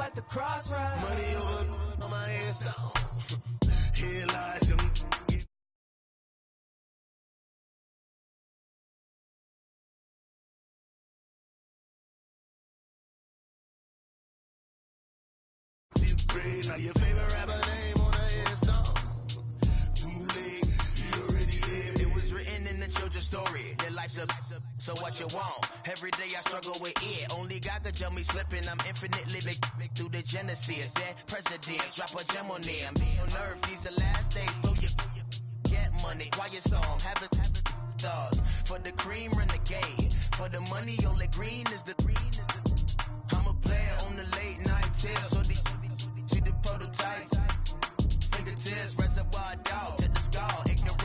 at the crossroads. Money over on my headstone. Here lies them. Now your favorite rapper name on a headstone. Too late, you already did. It was written in the children's story. Their life's a so what you want. Every day I struggle with it. Only God could tell me slipping. I'm infinitely big through the genesis. Dead presidents, drop a gem on them. On earth, these the last days. Throw you get money. Quiet storm, have it stars. For the cream, renegade. For the money, only green is the I'm a player on the late night tip. So these see the prototypes. Fingertips, reservoir dog to the skull. Ignorant.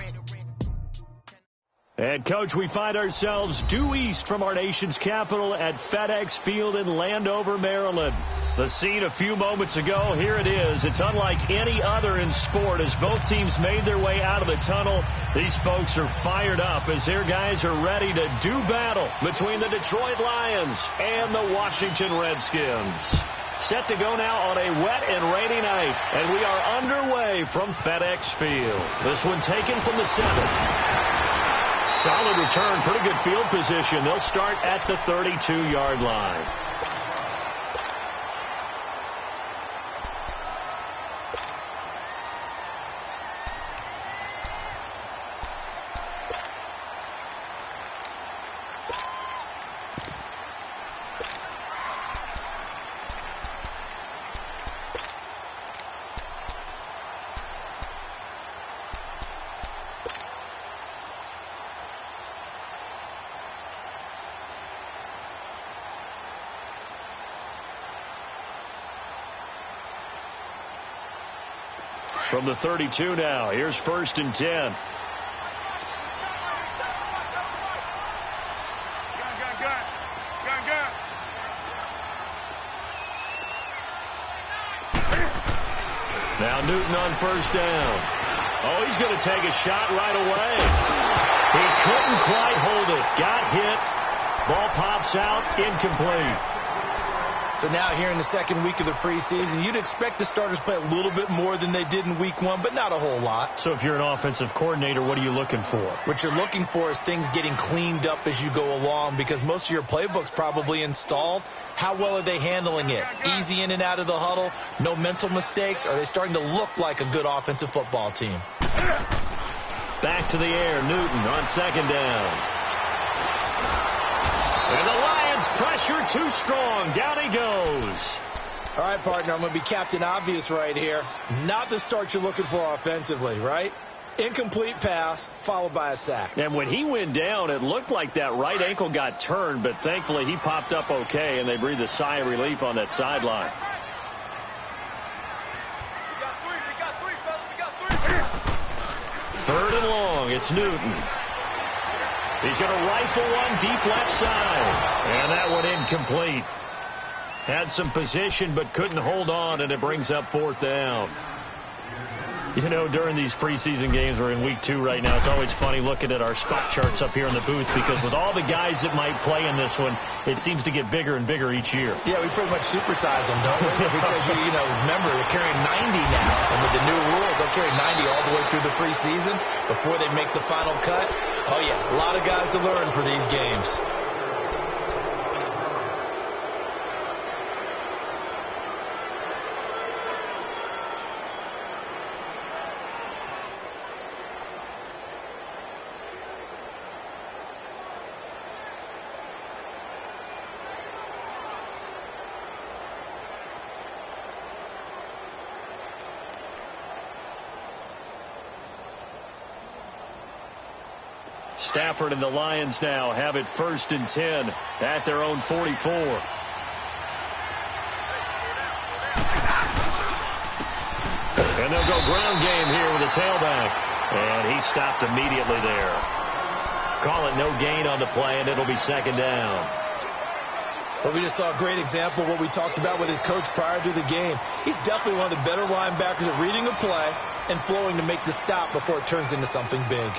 And, Coach, we find ourselves due east from our nation's capital at FedEx Field in Landover, Maryland. The scene a few moments ago, here it is. It's unlike any other in sport as both teams made their way out of the tunnel. These folks are fired up as their guys are ready to do battle between the Detroit Lions and the Washington Redskins. Set to go now on a wet and rainy night, and we are underway from FedEx Field. This one taken from the 7. Solid return, pretty good field position. They'll start at the 32-yard line. From the 32 now, here's 1st and 10. Now Newton on 1st down. Oh, he's going to take a shot right away. He couldn't quite hold it. Got hit. Ball pops out, incomplete. So now here in the second week of the preseason, you'd expect the starters play a little bit more than they did in week 1, but not a whole lot. So if you're an offensive coordinator, what are you looking for? What you're looking for is things getting cleaned up as you go along because most of your playbook's probably installed. How well are they handling it? Easy in and out of the huddle, no mental mistakes? Are they starting to look like a good offensive football team? Back to the air, Newton on 2nd down. And the Lions pressure too strong. Down he goes. All right, partner, I'm going to be Captain Obvious right here. Not the start you're looking for offensively, right? Incomplete pass followed by a sack. And when he went down, it looked like that right ankle got turned, but thankfully he popped up okay, and they breathed a sigh of relief on that sideline. We got three, fellas. We got 3. 3rd and long. It's Newton. He's going to rifle one deep left side. And that one incomplete. Had some position but couldn't hold on, and it brings up 4th down. You know, during these preseason games, we're in week 2 right now, it's always funny looking at our spot charts up here in the booth because with all the guys that might play in this one, it seems to get bigger and bigger each year. Yeah, we pretty much supersize them, don't we? Because, you know, remember, they're carrying 90 now, and with the new rules, they'll carry 90 all the way through the preseason before they make the final cut. Oh, yeah, a lot of guys to learn for these games. Stafford and the Lions now have it 1st and 10 at their own 44. And they'll go ground game here with a tailback. And he stopped immediately there. Call it no gain on the play, and it'll be 2nd down. Well, we just saw a great example of what we talked about with his coach prior to the game. He's definitely one of the better linebackers at reading a play and flowing to make the stop before it turns into something big.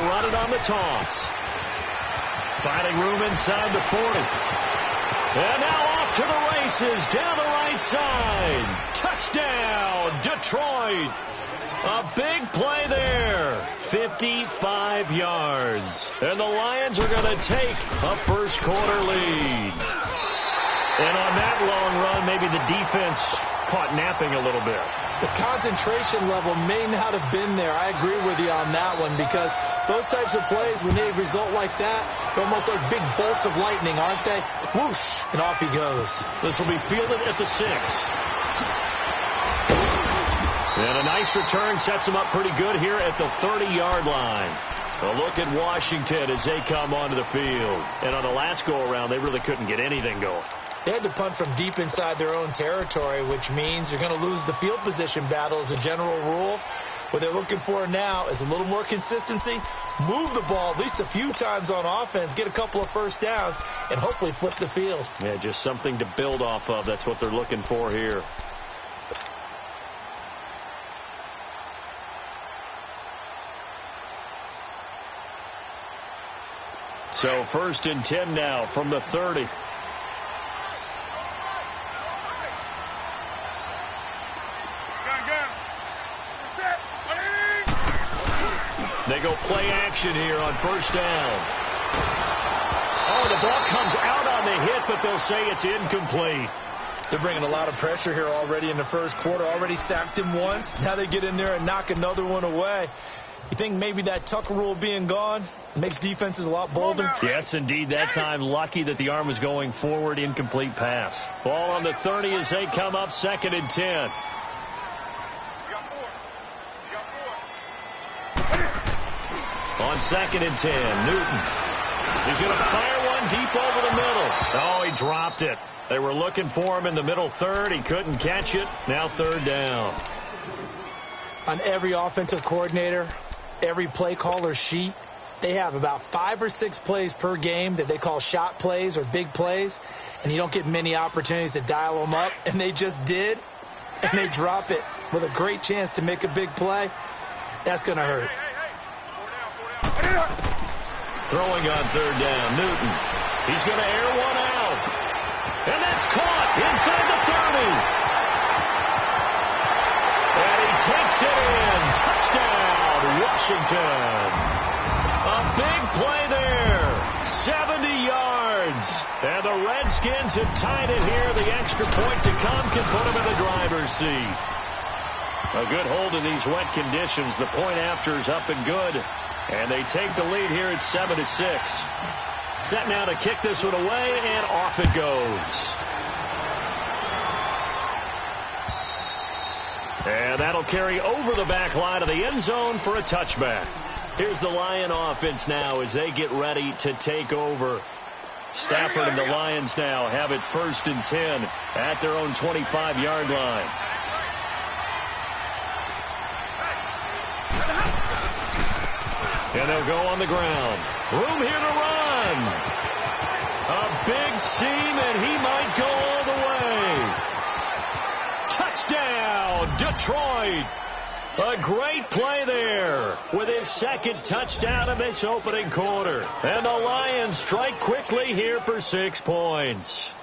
They'll run it on the toss. Finding room inside the 40. And now off to the races down the right side. Touchdown, Detroit. A big play there. 55 yards. And the Lions are going to take a first quarter lead. And on that long run, maybe the defense caught napping a little bit. The concentration level may not have been there. I agree with you on that one, because those types of plays, when they result like that, they're almost like big bolts of lightning, aren't they? Whoosh, and off he goes. This will be fielded at the 6. And a nice return sets him up pretty good here at the 30-yard line. A look at Washington as they come onto the field. And on the last go-around, they really couldn't get anything going. They had to punt from deep inside their own territory, which means you're going to lose the field position battle as a general rule. What they're looking for now is a little more consistency, move the ball at least a few times on offense, get a couple of first downs, and hopefully flip the field. Yeah, just something to build off of. That's what they're looking for here. So 1st and 10 now from the 30. They go play action here on 1st down. Oh, the ball comes out on the hit, but they'll say it's incomplete. They're bringing a lot of pressure here already in the first quarter. Already sacked him once. Now they get in there and knock another one away. You think maybe that Tucker rule being gone makes defenses a lot bolder? Yes, indeed. That time, lucky that the arm was going forward. Incomplete pass. Ball on the 30 as they come up 2nd and 10. On 2nd and 10, Newton. He's going to fire one deep over the middle. Oh, he dropped it. They were looking for him in the middle third. He couldn't catch it. Now 3rd down. On every offensive coordinator, every play caller sheet, they have about 5 or 6 plays per game that they call shot plays or big plays, and you don't get many opportunities to dial them up, and they just did, and they drop it with a great chance to make a big play. That's going to hurt. Throwing on 3rd down, Newton. He's going to air one out. And that's caught inside the 30. And he takes it in. Touchdown, Washington. A big play there. 70 yards. And the Redskins have tied it here. The extra point to come can put them in the driver's seat. A good hold in these wet conditions. The point after is up and good. And they take the lead here at 7-6. Set now to kick this one away, and off it goes. And that'll carry over the back line of the end zone for a touchback. Here's the Lion offense now as they get ready to take over. Stafford and the Lions now have it 1st and 10 at their own 25-yard line. And they'll go on the ground. Room here to run. A big seam, and he might go all the way. Touchdown, Detroit. A great play there with his 2nd touchdown in this opening quarter. And the Lions strike quickly here for 6 points.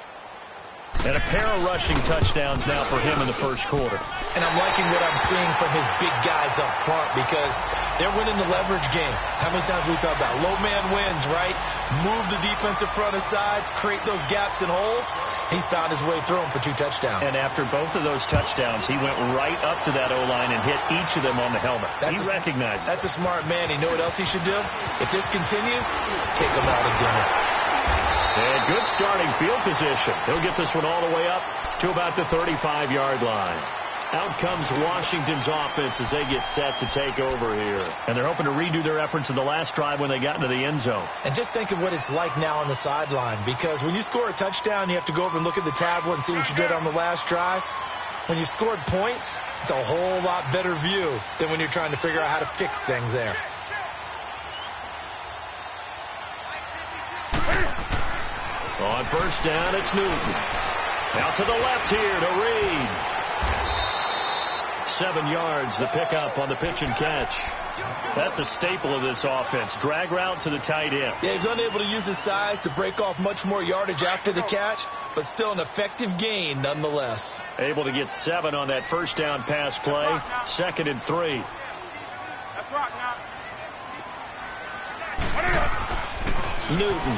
And a pair of rushing touchdowns now for him in the first quarter. And I'm liking what I'm seeing from his big guys up front because they're winning the leverage game. How many times we talk about low man wins, right? Move the defensive front aside, create those gaps and holes. He's found his way through them for 2 touchdowns. And after both of those touchdowns, he went right up to that O-line and hit each of them on the helmet. He recognizes That's a smart man. You know what else he should do? If this continues, take him out to dinner. And good starting field position. He'll get this one all the way up to about the 35-yard line. Out comes Washington's offense as they get set to take over here. And they're hoping to redo their efforts in the last drive when they got into the end zone. And just think of what it's like now on the sideline, because when you score a touchdown, you have to go over and look at the tablet and see what you did on the last drive. When you scored points, it's a whole lot better view than when you're trying to figure out how to fix things there. On 1st down, it's Newton. Out to the left here to Reed. 7 yards, the pickup on the pitch and catch. That's a staple of this offense. Drag route to the tight end. Yeah, he's unable to use his size to break off much more yardage after the catch, but still an effective gain nonetheless. Able to get 7 on that first down pass play. 2nd and 3. Newton.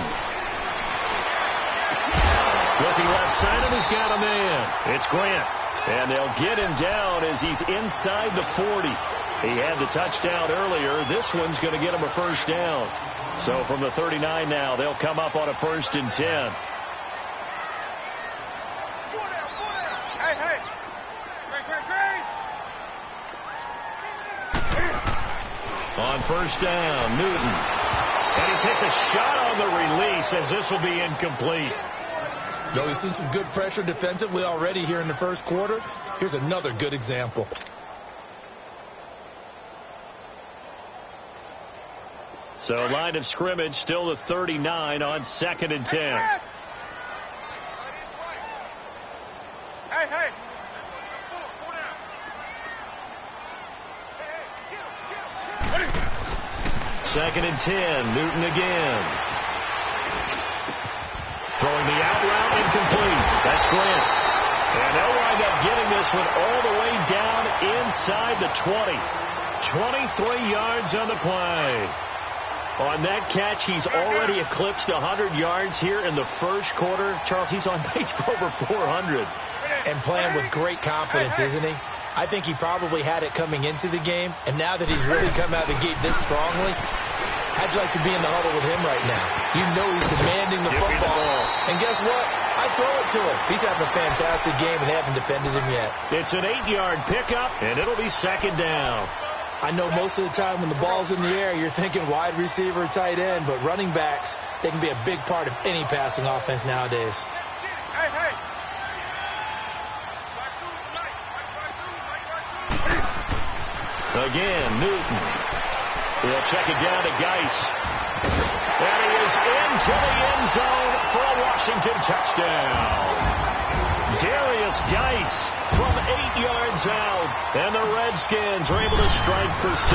Looking left side, and he's got a man. It's Grant. And they'll get him down as he's inside the 40. He had the touchdown earlier. This one's going to get him a first down. So from the 39 now, they'll come up on a 1st and 10. Hey. On 1st down, Newton. And he takes a shot on the release as this will be incomplete. Though he's seen some good pressure defensively already here in the first quarter, here's another good example. So line of scrimmage still the 39 on 2nd and 10. Hey. 2nd and 10. Newton again. Throwing the out route incomplete. That's Grant. And they'll wind up getting this one all the way down inside the 20. 23 yards on the play. On that catch, he's already eclipsed 100 yards here in the first quarter. Charles, he's on pace for over 400. And playing with great confidence, isn't he? I think he probably had it coming into the game, and now that he's really come out of the gate this strongly, how'd you like to be in the huddle with him right now? You know he's demanding the football. And guess what? I throw it to him. He's having a fantastic game, and they haven't defended him yet. It's an 8-yard pickup, and it'll be 2nd down. I know most of the time when the ball's in the air, you're thinking wide receiver, tight end, but running backs, they can be a big part of any passing offense nowadays. Hey. Again, Newton. He'll check it down to Geis. And he is into the end zone for a Washington touchdown. Darius Geis from 8 yards out. And the Redskins are able to strike for 6.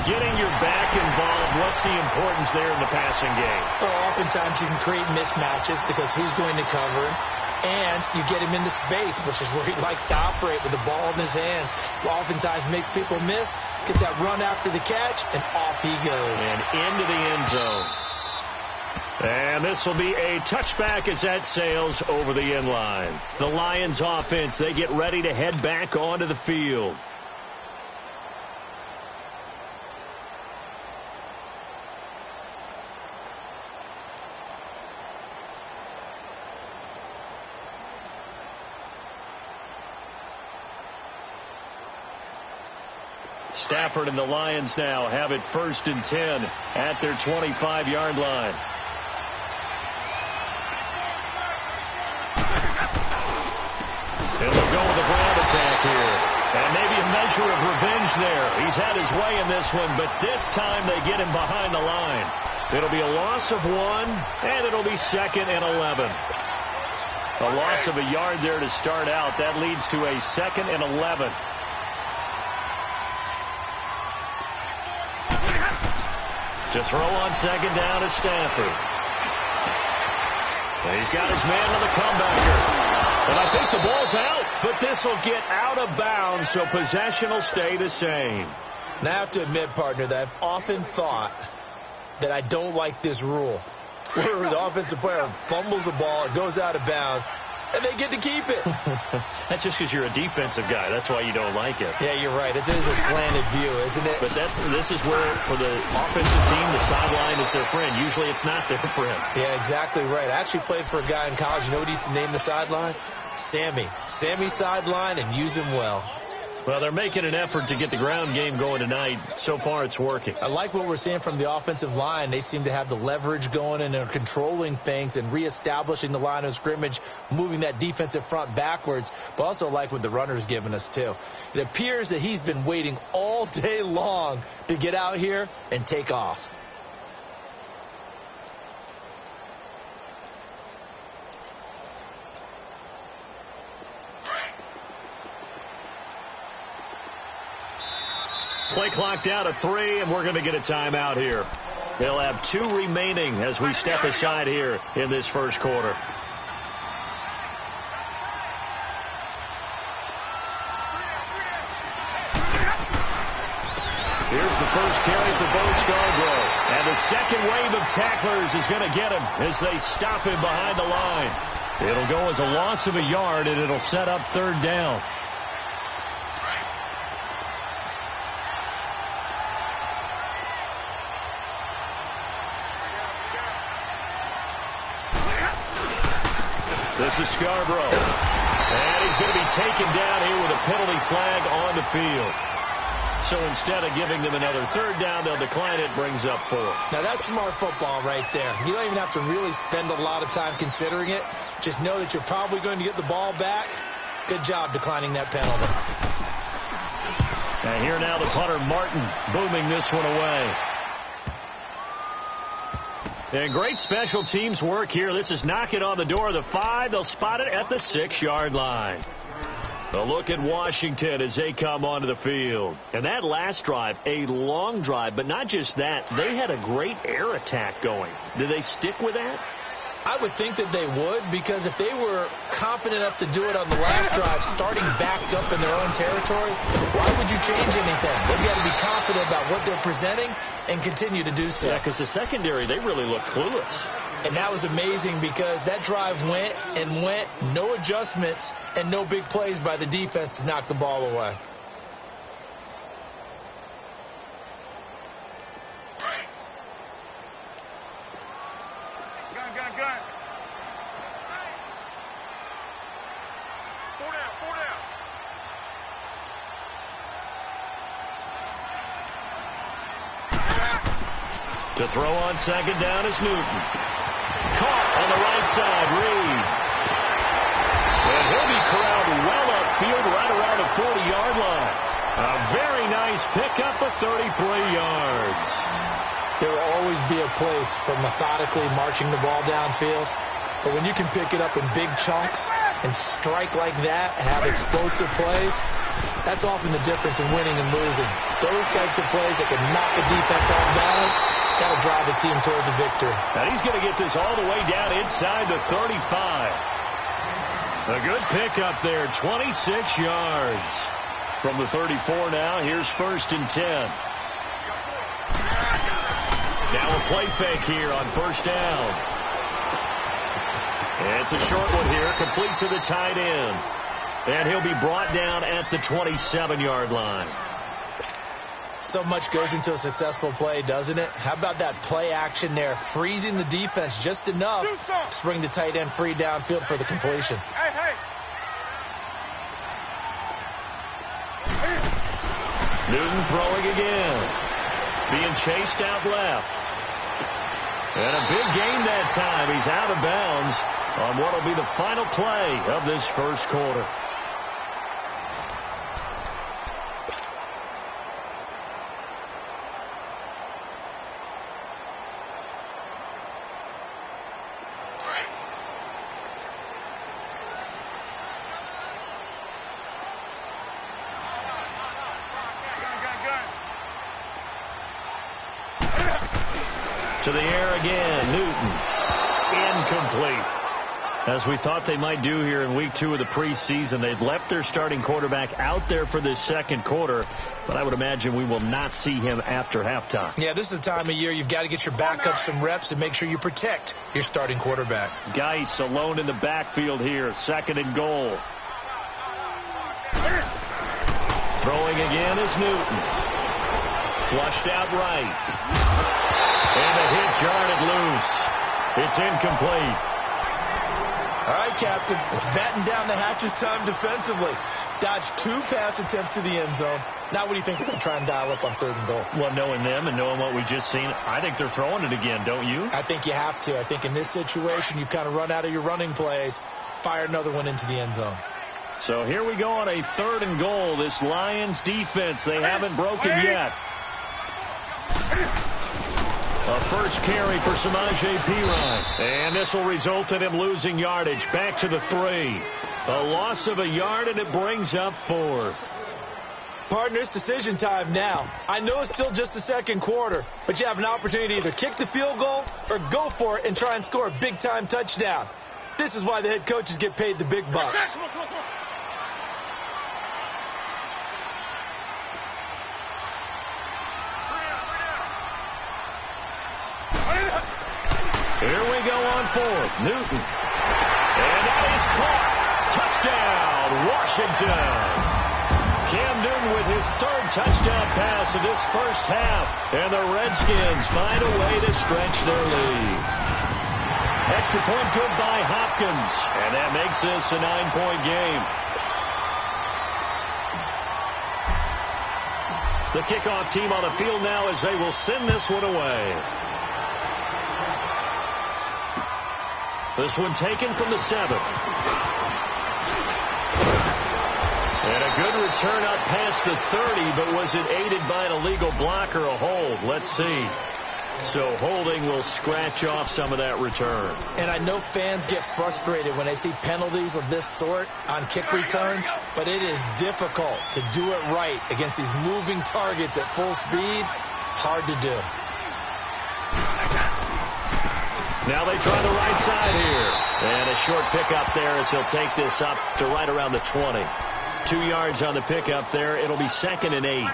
Getting your back involved, what's the importance there in the passing game? Well, oftentimes you can create mismatches because who's going to cover him? And you get him into space, which is where he likes to operate with the ball in his hands. Oftentimes makes people miss, gets that run after the catch, and off he goes. And into the end zone. And this will be a touchback as that sails over the end line. The Lions offense, they get ready to head back onto the field. Stafford and the Lions now have it 1st and 10 at their 25-yard line. And they'll go with a ground attack here. And maybe a measure of revenge there. He's had his way in this one, but this time they get him behind the line. It'll be a loss of 1, and it'll be 2nd and 11. A loss of a yard there to start out. That leads to a 2nd and 11. To throw on 2nd down is Stafford. And he's got his man on the comebacker. And I think the ball's out, but this will get out of bounds, so possession will stay the same. Now I have to admit, partner, that I've often thought that I don't like this rule, where the offensive player fumbles the ball, it goes out of bounds, and they get to keep it. That's just because you're a defensive guy. That's why you don't like it. Yeah, you're right. It is a slanted view, isn't it? But this is where, for the offensive team, the sideline is their friend. Usually it's not their friend. Yeah, exactly right. I actually played for a guy in college. You know what he used to name the sideline? Sammy. Sammy sideline, and use him well. Well, they're making an effort to get the ground game going tonight. So far, it's working. I like what we're seeing from the offensive line. They seem to have the leverage going, and they're controlling things and reestablishing the line of scrimmage, moving that defensive front backwards, but also like what the runner's giving us, too. It appears that he's been waiting all day long to get out here and take off. Play clock down to 3, and we're going to get a timeout here. They'll have 2 remaining as we step aside here in this first quarter. Here's the first carry for Bo Scarborough. And the second wave of tacklers is going to get him as they stop him behind the line. It'll go as a loss of a yard, and it'll set up 3rd down. This is Scarborough. And he's going to be taken down here with a penalty flag on the field. So instead of giving them another 3rd down, they'll decline it, brings up 4. Now, that's smart football right there. You don't even have to really spend a lot of time considering it. Just know that you're probably going to get the ball back. Good job declining that penalty. And here now the punter, Martin, booming this one away. And great special teams work here. This is knocking on the door of the 5. They'll spot it at the 6-yard line. A look at Washington as they come onto the field. And that last drive, a long drive, but not just that. They had a great air attack going. Did they stick with that? I would think that they would, because if they were confident enough to do it on the last drive, starting backed up in their own territory, why would you change anything? They've got to be confident about what they're presenting and continue to do so. Yeah, because the secondary, they really look clueless. And that was amazing because that drive went and went, no adjustments and no big plays by the defense to knock the ball away. To throw on 2nd down is Newton. Caught on the right side, Reed. And he'll be corralled well upfield right around the 40-yard line. A very nice pickup of 33 yards. There will always be a place for methodically marching the ball downfield. But when you can pick it up in big chunks and strike like that, have explosive plays, that's often the difference in winning and losing. Those types of plays that can knock the defense off balance, that'll drive the team towards a victory. And he's going to get this all the way down inside the 35. A good pickup there, 26 yards. From the 34 now, here's 1st and 10. Now a play fake here on 1st down. It's a short one here, complete to the tight end. And he'll be brought down at the 27-yard line. So much goes into a successful play, doesn't it? How about that play action there, freezing the defense just enough to bring the tight end free downfield for the completion. Newton throwing again. Being chased out left. And a big gain that time. He's out of bounds on what will be the final play of this first quarter. To the air again, Newton. Incomplete. As we thought they might do here in week 2 of the preseason, they've left their starting quarterback out there for this second quarter, but I would imagine we will not see him after halftime. Yeah, this is the time of year you've got to get your backup some reps and make sure you protect your starting quarterback. Geis alone in the backfield here, 2nd and goal. Throwing again is Newton. Flushed out right. And a hit jarred loose. It's incomplete. All right, Captain. It's batten down the hatches time defensively. Dodged 2 pass attempts to the end zone. Now what do you think they're going to try and dial up on 3rd and goal? Well, knowing them and knowing what we just seen, I think they're throwing it again, don't you? I think you have to. I think in this situation, you've kind of run out of your running plays. Fire another one into the end zone. So here we go on a 3rd and goal. This Lions defense, they haven't broken yet. A first carry for Samaje Perine. And this will result in him losing yardage. Back to the 3. A loss of a yard, and it brings up 4th. Partner, it's decision time now. I know it's still just the second quarter, but you have an opportunity to either kick the field goal or go for it and try and score a big-time touchdown. This is why the head coaches get paid the big bucks. Here we go on fourth. Newton. And that is caught. Touchdown, Washington. Cam Newton with his third touchdown pass of this first half. And the Redskins find a way to stretch their lead. Extra point good by Hopkins. And that makes this a 9-point game. The kickoff team on the field now as they will send this one away. This one taken from the 7. And a good return up past the 30, but was it aided by an illegal block or a hold? Let's see. So holding will scratch off some of that return. And I know fans get frustrated when they see penalties of this sort on kick returns, but it is difficult to do it right against these moving targets at full speed. Hard to do. Now they try the right side here. And a short pickup there as he'll take this up to right around the 20. 2 yards on the pickup there. It'll be 2nd and 8.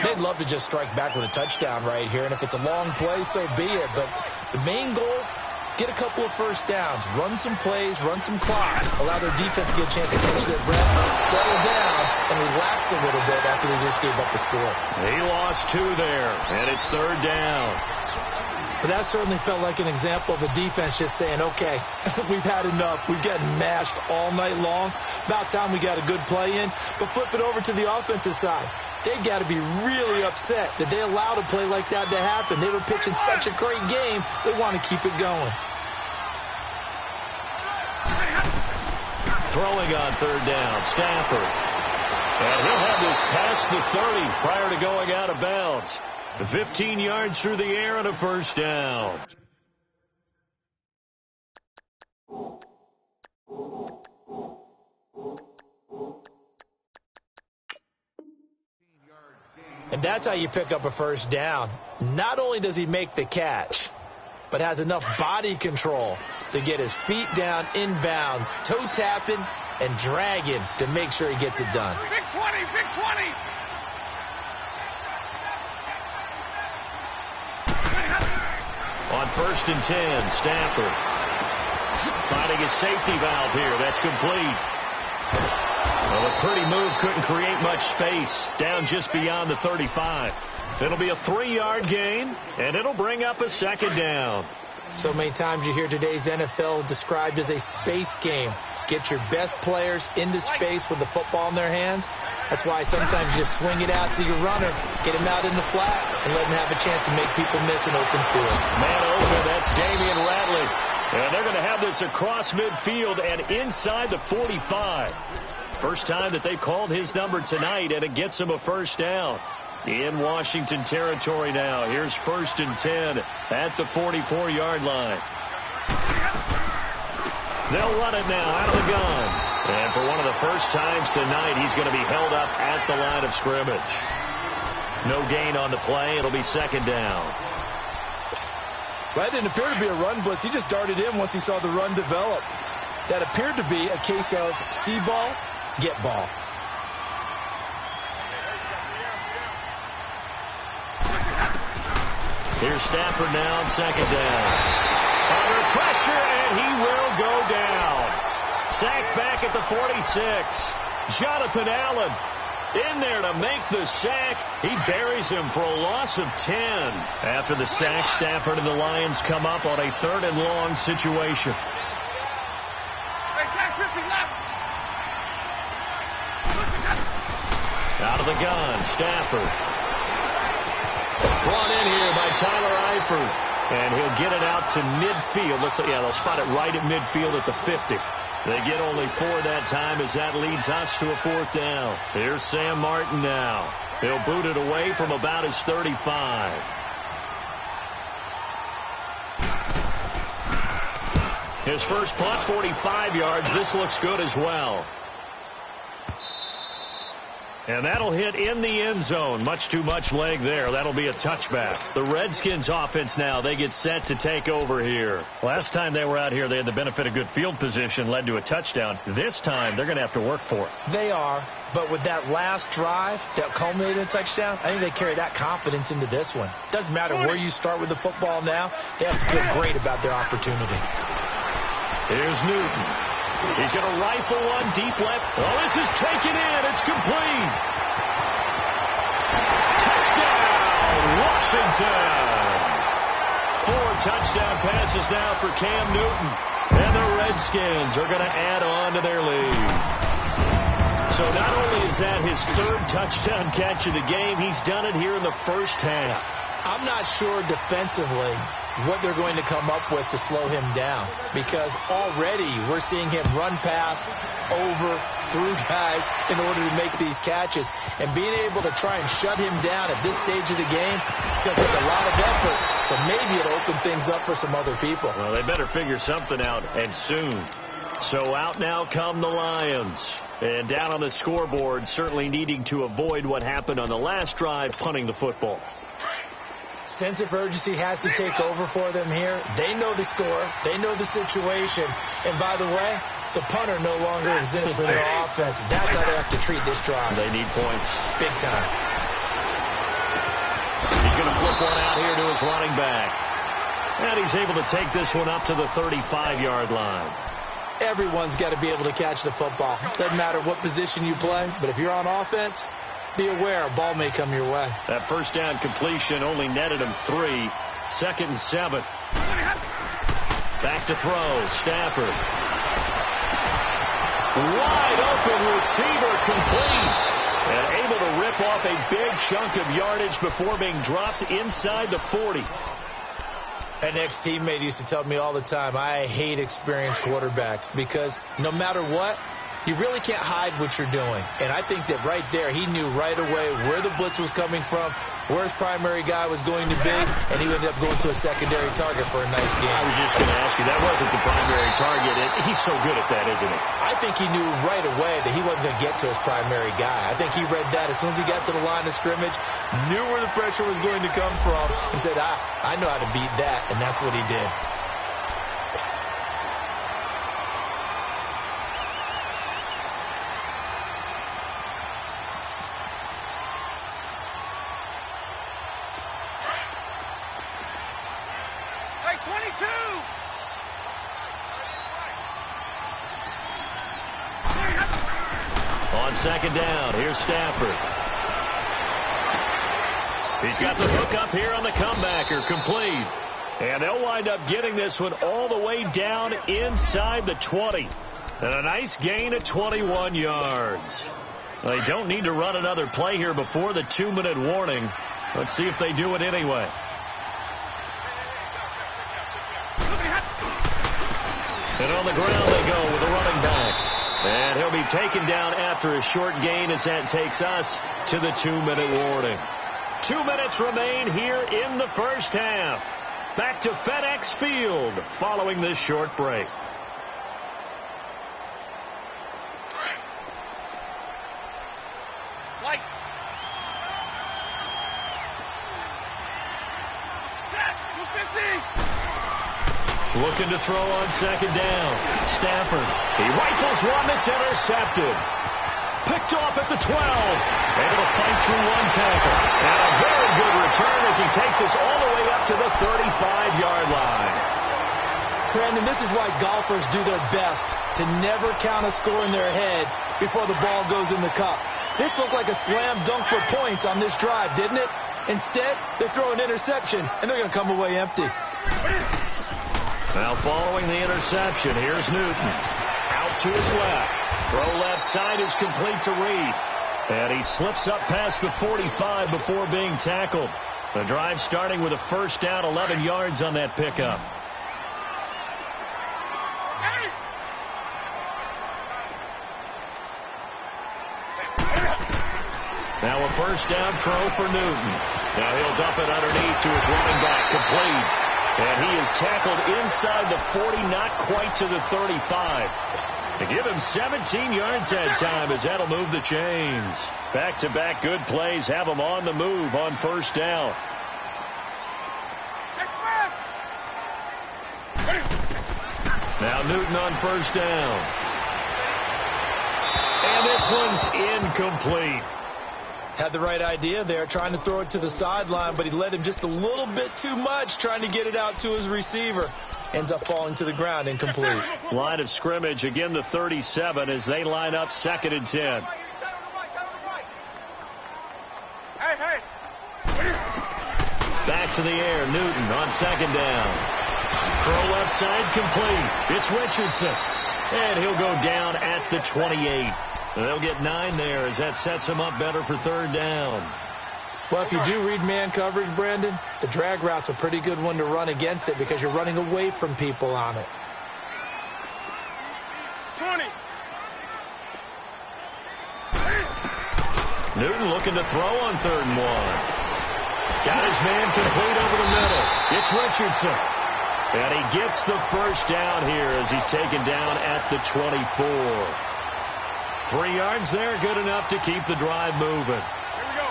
They'd love to just strike back with a touchdown right here, and if it's a long play, so be it. But the main goal, get a couple of first downs, run some plays, run some clock, allow their defense to get a chance to catch their breath, settle down, and relax a little bit after they just gave up the score. He lost 2 there, and it's 3rd down. But that certainly felt like an example of the defense just saying, okay, we've had enough. We've gotten mashed all night long. About time we got a good play in. But flip it over to the offensive side. They got to be really upset that they allowed a play like that to happen. They were pitching such a great game, they want to keep it going. Throwing on 3rd down, Stafford. And he'll have this past the 30 prior to going out of bounds. 15 yards through the air and a first down. And that's how you pick up a first down. Not only does he make the catch, but has enough body control to get his feet down inbounds, toe tapping and dragging to make sure he gets it done. Big 20, big 20. On 1st and 10, Stafford finding his safety valve here. That's complete. Well, a pretty move couldn't create much space. Down just beyond the 35. It'll be a 3-yard gain, and it'll bring up a 2nd down. So many times you hear today's NFL described as a space game. Get your best players into space with the football in their hands. That's why sometimes you just swing it out to your runner, get him out in the flat, and let him have a chance to make people miss an open field. Man open, that's Damian Ratley. And they're going to have this across midfield and inside the 45. First time that they've called his number tonight, and it gets him a first down. In Washington territory now. Here's 1st and 10 at the 44-yard line. They'll run it now out of the gun. And for one of the first times tonight, he's going to be held up at the line of scrimmage. No gain on the play. It'll be 2nd down. That didn't appear to be a run blitz. He just darted in once he saw the run develop. That appeared to be a case of see ball, get ball. Here's Stafford now on 2nd down. Under pressure, and he will go down. Sacked back at the 46. Jonathan Allen in there to make the sack. He buries him for a loss of 10. After the sack, Stafford and the Lions come up on a 3rd and long situation. Out of the gun, Stafford. Brought in here by Tyler Eifert. And he'll get it out to midfield. They'll spot it right at midfield at the 50. They get only 4 that time as that leads us to a 4th down. Here's Sam Martin now. He'll boot it away from about his 35. His first punt, 45 yards. This looks good as well. And that'll hit in the end zone. Much too much leg there. That'll be a touchback. The Redskins offense now, they get set to take over here. Last time they were out here, they had the benefit of good field position, led to a touchdown. This time, they're going to have to work for it. They are, but with that last drive that culminated in a touchdown, I think they carry that confidence into this one. Doesn't matter where you start with the football now, they have to feel great about their opportunity. Here's Newton. He's going to rifle one deep left. Oh, this is taken in. It's complete. Touchdown, Washington. 4 touchdown passes now for Cam Newton. And the Redskins are going to add on to their lead. So not only is that his 3rd touchdown catch of the game, he's done it here in the first half. I'm not sure defensively what they're going to come up with to slow him down, because already we're seeing him run past, over, through guys in order to make these catches. And being able to try and shut him down at this stage of the game, it's going to take a lot of effort. So maybe it'll open things up for some other people. Well, they better figure something out, and soon. So out now come the Lions. And down on the scoreboard, certainly needing to avoid what happened on the last drive, punting the football. Sense of urgency has to take over for them here. They know the score. They know the situation. And by the way, the punter no longer exists for their offense. That's how they have to treat this drive. They need points. Big time. He's going to flip one out here to his running back. And he's able to take this one up to the 35-yard line. Everyone's got to be able to catch the football. Doesn't matter what position you play, but if you're on offense, be aware a ball may come your way. That first down completion only netted him 3. 2nd and 7. Back to throw. Stafford. Wide open receiver, complete. And able to rip off a big chunk of yardage before being dropped inside the 40. An ex-teammate used to tell me all the time, I hate experienced quarterbacks, because no matter what, you really can't hide what you're doing. And I think that right there, he knew right away where the blitz was coming from, where his primary guy was going to be, and he ended up going to a secondary target for a nice game. I was just going to ask you, that wasn't the primary target. He's so good at that, isn't he? I think he knew right away that he wasn't going to get to his primary guy. I think he read that as soon as he got to the line of scrimmage, knew where the pressure was going to come from, and said, I know how to beat that, and that's what he did. On 2nd down, here's Stafford. He's got the hook up here on the comebacker, complete. And they'll wind up getting this one all the way down inside the 20. And a nice gain of 21 yards. They don't need to run another play here before the 2-minute warning. Let's see if they do it anyway. And on the ground they go with a running back. And he'll be taken down after a short gain as that takes us to the 2-minute warning. 2 minutes remain here in the first half. Back to FedEx Field following this short break. Looking to throw on 2nd down. Stafford. He rifles one that's intercepted. Picked off at the 12. Able to fight through one tackle. And a very good return as he takes us all the way up to the 35-yard line. Brandon, this is why golfers do their best to never count a score in their head before the ball goes in the cup. This looked like a slam dunk for points on this drive, didn't it? Instead, they throw an interception, and they're going to come away empty. Now following the interception, here's Newton. Out to his left. Throw left side is complete to Reed. And he slips up past the 45 before being tackled. The drive starting with a first down, 11 yards on that pickup. Now a first down throw for Newton. Now he'll dump it underneath to his running back, complete. And he is tackled inside the 40, not quite to the 35. To give him 17 yards that time as that'll move the chains. Back-to-back good plays have them on the move on first down. Now Newton on first down. And this one's incomplete. Had the right idea there, trying to throw it to the sideline, but he led him just a little bit too much, trying to get it out to his receiver. Ends up falling to the ground, incomplete. Line of scrimmage, again the 37 as they line up 2nd and 10. Back to the air, Newton on 2nd down. Throw left side, complete. It's Richardson. And he'll go down at the 28. They'll get 9 there as that sets him up better for 3rd down. Well, if you do read man coverage, Brandon, the drag route's a pretty good one to run against it because you're running away from people on it. 20. Newton looking to throw on 3rd and 1. Got his man complete over the middle. It's Richardson. And he gets the first down here as he's taken down at the 24. 3 yards there, good enough to keep the drive moving. Here we go.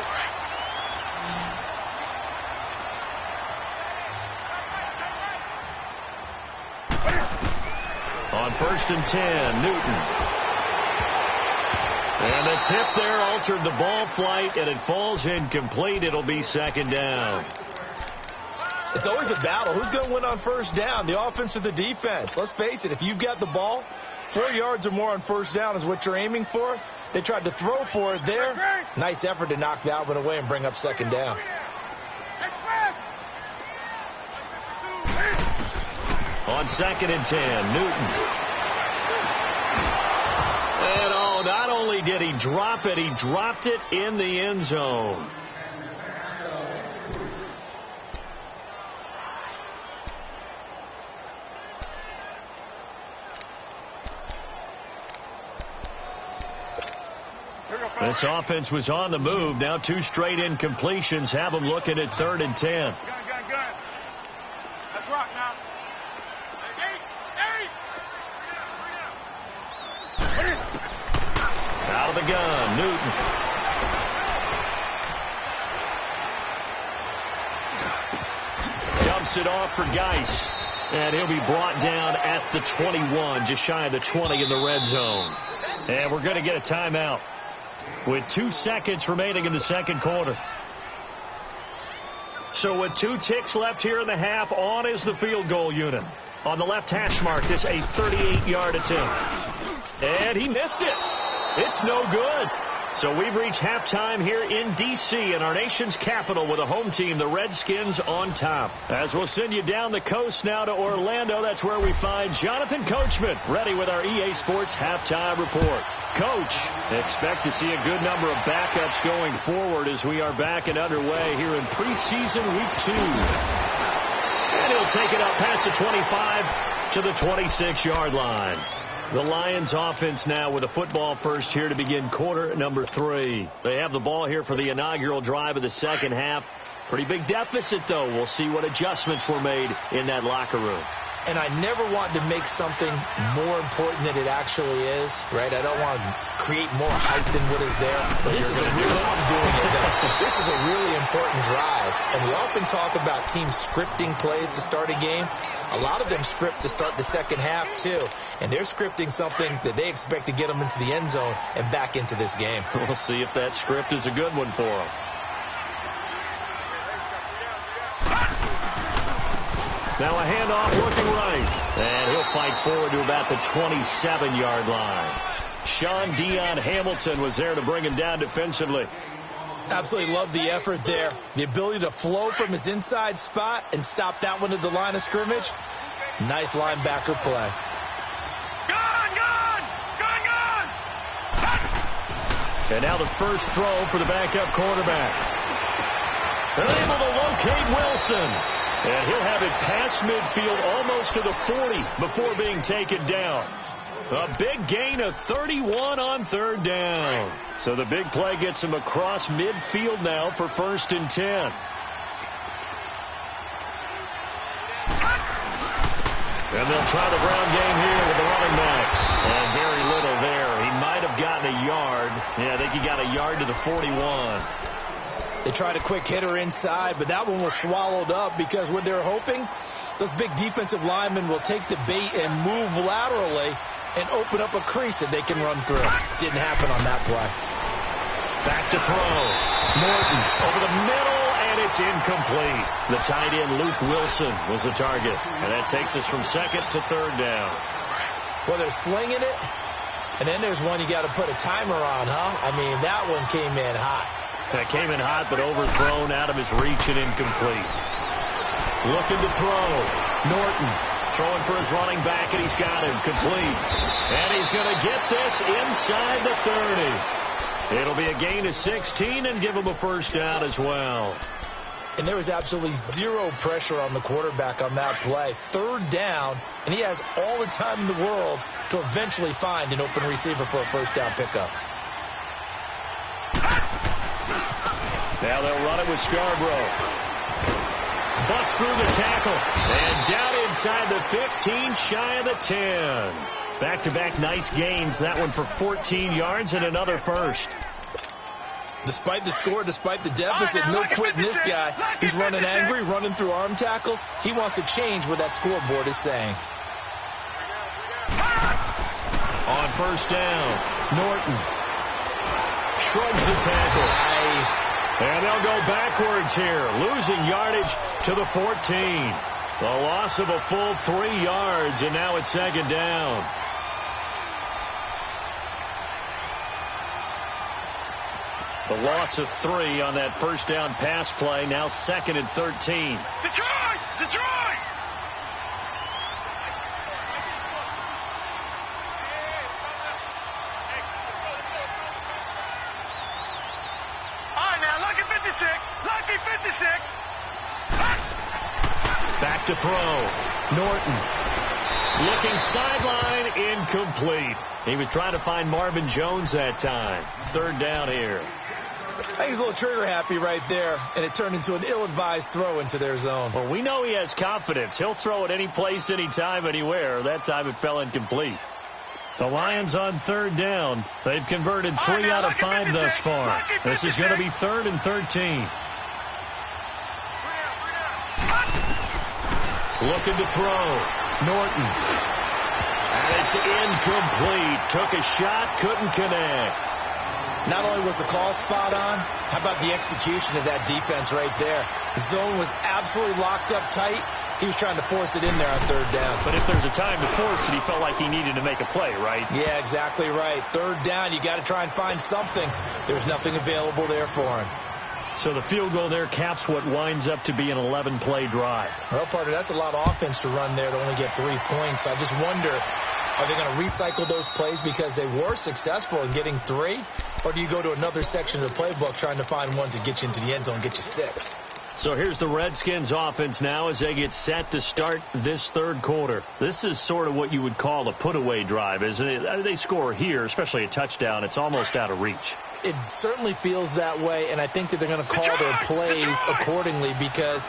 On 1st and 10, Newton. And the tip there altered the ball flight, and it falls incomplete. It'll be 2nd down. It's always a battle. Who's going to win on first down, the offense or the defense? Let's face it, if you've got the ball, 4 yards or more on first down is what you're aiming for. They tried to throw for it there. Nice effort to knock that one away and bring up 2nd down. On 2nd and 10, Newton. And oh, not only did he drop it, he dropped it in the end zone. This offense was on the move. Now 2 straight incompletions have them looking at 3rd and 10. Gun. Let's rock now. Out of the gun, Newton. Dumps it off for Geis. And he'll be brought down at the 21, just shy of the 20 in the red zone. And we're going to get a timeout with 2 seconds remaining in the 2nd quarter. So with 2 ticks left here in the half, on is the field goal unit. On the left hash mark, this a 38-yard attempt. And he missed it. It's no good. So we've reached halftime here in D.C. in our nation's capital with a home team, the Redskins, on top. As we'll send you down the coast now to Orlando, that's where we find Jonathan Coachman ready with our EA Sports halftime report. Coach, expect to see a good number of backups going forward as we are back and underway here in preseason week 2. And he'll take it up past the 25 to the 26-yard line. The Lions offense now with a football first here to begin quarter number 3. They have the ball here for the inaugural drive of the 2nd half. Pretty big deficit, though. We'll see what adjustments were made in that locker room. And I never want to make something more important than it actually is, right? I don't want to create more hype than what is there. But this is I'm doing it, though. This is a really important drive. And we often talk about teams scripting plays to start a game. A lot of them script to start the 2nd half, too. And they're scripting something that they expect to get them into the end zone and back into this game. We'll see if that script is a good one for them. Now a handoff looking right. And he'll fight forward to about the 27-yard line. Sean Dion Hamilton was there to bring him down defensively. Absolutely love the effort there. The ability to flow from his inside spot and stop that one at the line of scrimmage. Nice linebacker play. And now the first throw for the backup quarterback. They're able to locate Wilson. And he'll have it past midfield almost to the 40 before being taken down. A big gain of 31 on 3rd down. So the big play gets him across midfield now for 1st and 10. And they'll try the ground game here with the running back. And very little there. He might have have gotten a yard. Yeah, I think he got a yard to the 41. They tried a quick hitter inside, but that one was swallowed up because what they're hoping, those big defensive linemen will take the bait and move laterally and open up a crease that they can run through. Didn't happen on that play. Back to throw. Norton over the middle, and it's incomplete. The tight end, Luke Wilson, was the target. And that takes us from second to third down. Well, they're slinging it, and then there's one you got to put a timer on, huh? I mean, that one came in hot. That came in hot, but overthrown out of his reach and incomplete. Looking to throw. Norton throwing for his running back, and he's got him. Complete. And he's going to get this inside the 30. It'll be a gain of 16 and give him a first down as well. And there was absolutely zero pressure on the quarterback on that play. Third down, and he has all the time in the world to eventually find an open receiver for a first down pickup. Now they'll run it with Scarborough. Bust through the tackle. And down inside the 15, shy of the 10. Back-to-back nice gains. That one for 14 yards and another first. Despite the score, despite the deficit, no quitting this guy. He's running angry, running through arm tackles. He wants to change what that scoreboard is saying. On first down, Norton shrugs the tackle. Nice. And they'll go backwards here, losing yardage to the 14. The loss of a full 3 yards, and now it's second down. The loss of 3 on that first down pass play, now second and 13. Detroit! Detroit! All right, now, lucky 56. Lucky 56. Back to throw. Norton. Looking sideline, incomplete. He was trying to find Marvin Jones that time. Third down here. I think he's a little trigger happy right there, and it turned into an ill-advised throw into their zone. Well, we know he has confidence. He'll throw it any place, anytime, anywhere. That time it fell incomplete. The Lions on third down. They've converted 3 out of 5 thus far. This is going to be third and 13. Looking to throw. Norton. And it's incomplete. Took a shot, couldn't connect. Not only was the call spot on, how about the execution of that defense right there? The zone was absolutely locked up tight. He was trying to force it in there on third down. But if there's a time to force it, he felt like he needed to make a play, right? Yeah, exactly right. Third down, you got to try and find something. There's nothing available there for him. So the field goal there caps what winds up to be an 11-play drive. Well, partner, that's a lot of offense to run there to only get 3 points. I just wonder, are they going to recycle those plays because they were successful in getting 3? Or do you go to another section of the playbook trying to find ones that get you into the end zone and get you 6? So here's the Redskins offense now as they get set to start this third quarter. This is sort of what you would call a put-away drive, isn't it? They score here, especially a touchdown. It's almost out of reach. It certainly feels that way, and I think that they're going to call their plays accordingly because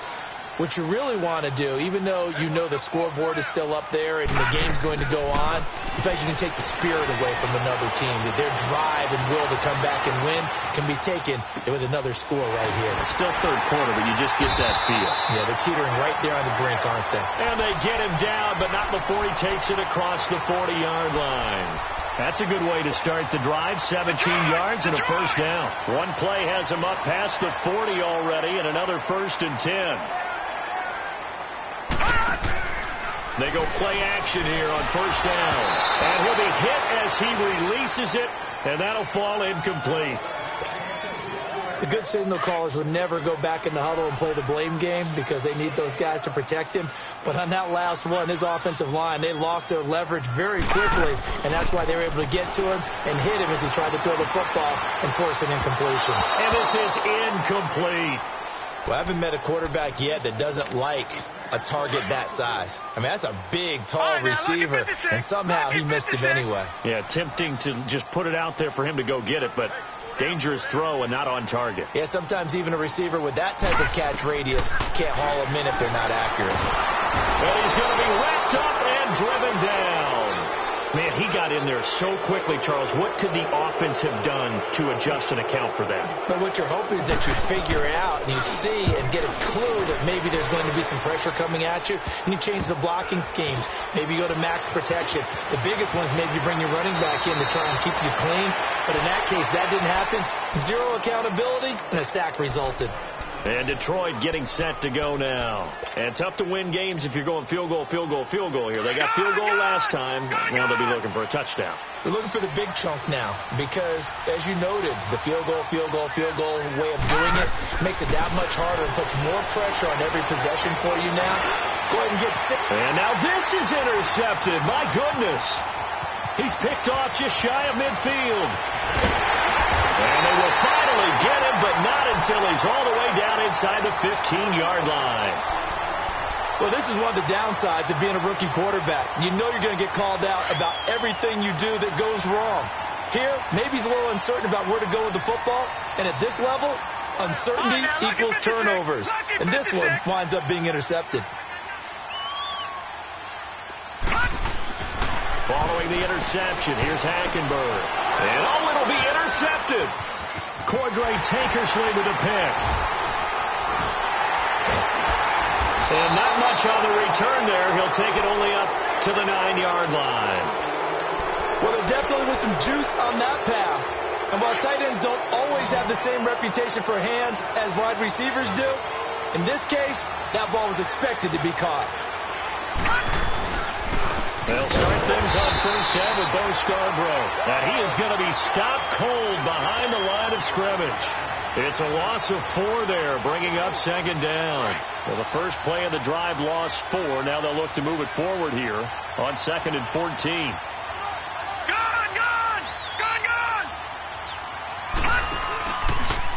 what you really want to do, even though you know the scoreboard is still up there and the game's going to go on, in fact, you can take the spirit away from another team. Their drive and will to come back and win can be taken with another score right here. It's still third quarter, but you just get that feel. Yeah, they're teetering right there on the brink, aren't they? And they get him down, but not before he takes it across the 40-yard line. That's a good way to start the drive. 17 yards and a first down. One play has him up past the 40 already, and another first and 10. They go play action here on first down. And he'll be hit as he releases it, and that'll fall incomplete. The good signal callers would never go back in the huddle and play the blame game because they need those guys to protect him. But on that last one, his offensive line, they lost their leverage very quickly, and that's why they were able to get to him and hit him as he tried to throw the football and force an incompletion. And this is incomplete. Well, I haven't met a quarterback yet that doesn't like a target that size. I mean, that's a big, tall receiver, and somehow he missed him anyway. Yeah, tempting to just put it out there for him to go get it, but dangerous throw and not on target. Yeah, sometimes even a receiver with that type of catch radius can't haul them in if they're not accurate. But he's going to be wrapped up and driven down. Man, he got in there so quickly, Charles. What could the offense have done to adjust and account for that? But what you're hoping is that you figure out and you see and get a clue that maybe there's going to be some pressure coming at you, and you change the blocking schemes. Maybe you go to max protection. The biggest one is maybe you bring your running back in to try and keep you clean. But in that case, that didn't happen. Zero accountability, and a sack resulted. And Detroit getting set to go now. And tough to win games if you're going field goal here. They got field goal last time. Now they'll be looking for a touchdown. They're looking for the big chunk now because, as you noted, the field goal way of doing it makes it that much harder and puts more pressure on every possession for you now. Go ahead and get sick. And now this is intercepted. My goodness. He's picked off just shy of midfield. And they will finally get him, but not until he's all the way down inside the 15-yard line. Well, this is one of the downsides of being a rookie quarterback. You know you're going to get called out about everything you do that goes wrong. Here, maybe he's a little uncertain about where to go with the football. And at this level, uncertainty equals turnovers. And this one winds up being intercepted. Following the interception, here's Hackenberg. And it'll be intercepted. Cordray Tankersley with a pick. And not much on the return there. He'll take it only up to the 9-yard line. Well, there definitely was some juice on that pass. And while tight ends don't always have the same reputation for hands as wide receivers do, in this case, that ball was expected to be caught. They'll start things on first down with Bo Scarborough. And he is going to be stopped cold behind the line of scrimmage. It's a loss of 4 there, bringing up second down. Well, the first play of the drive lost 4. Now they'll look to move it forward here on 2nd and 14. Gone!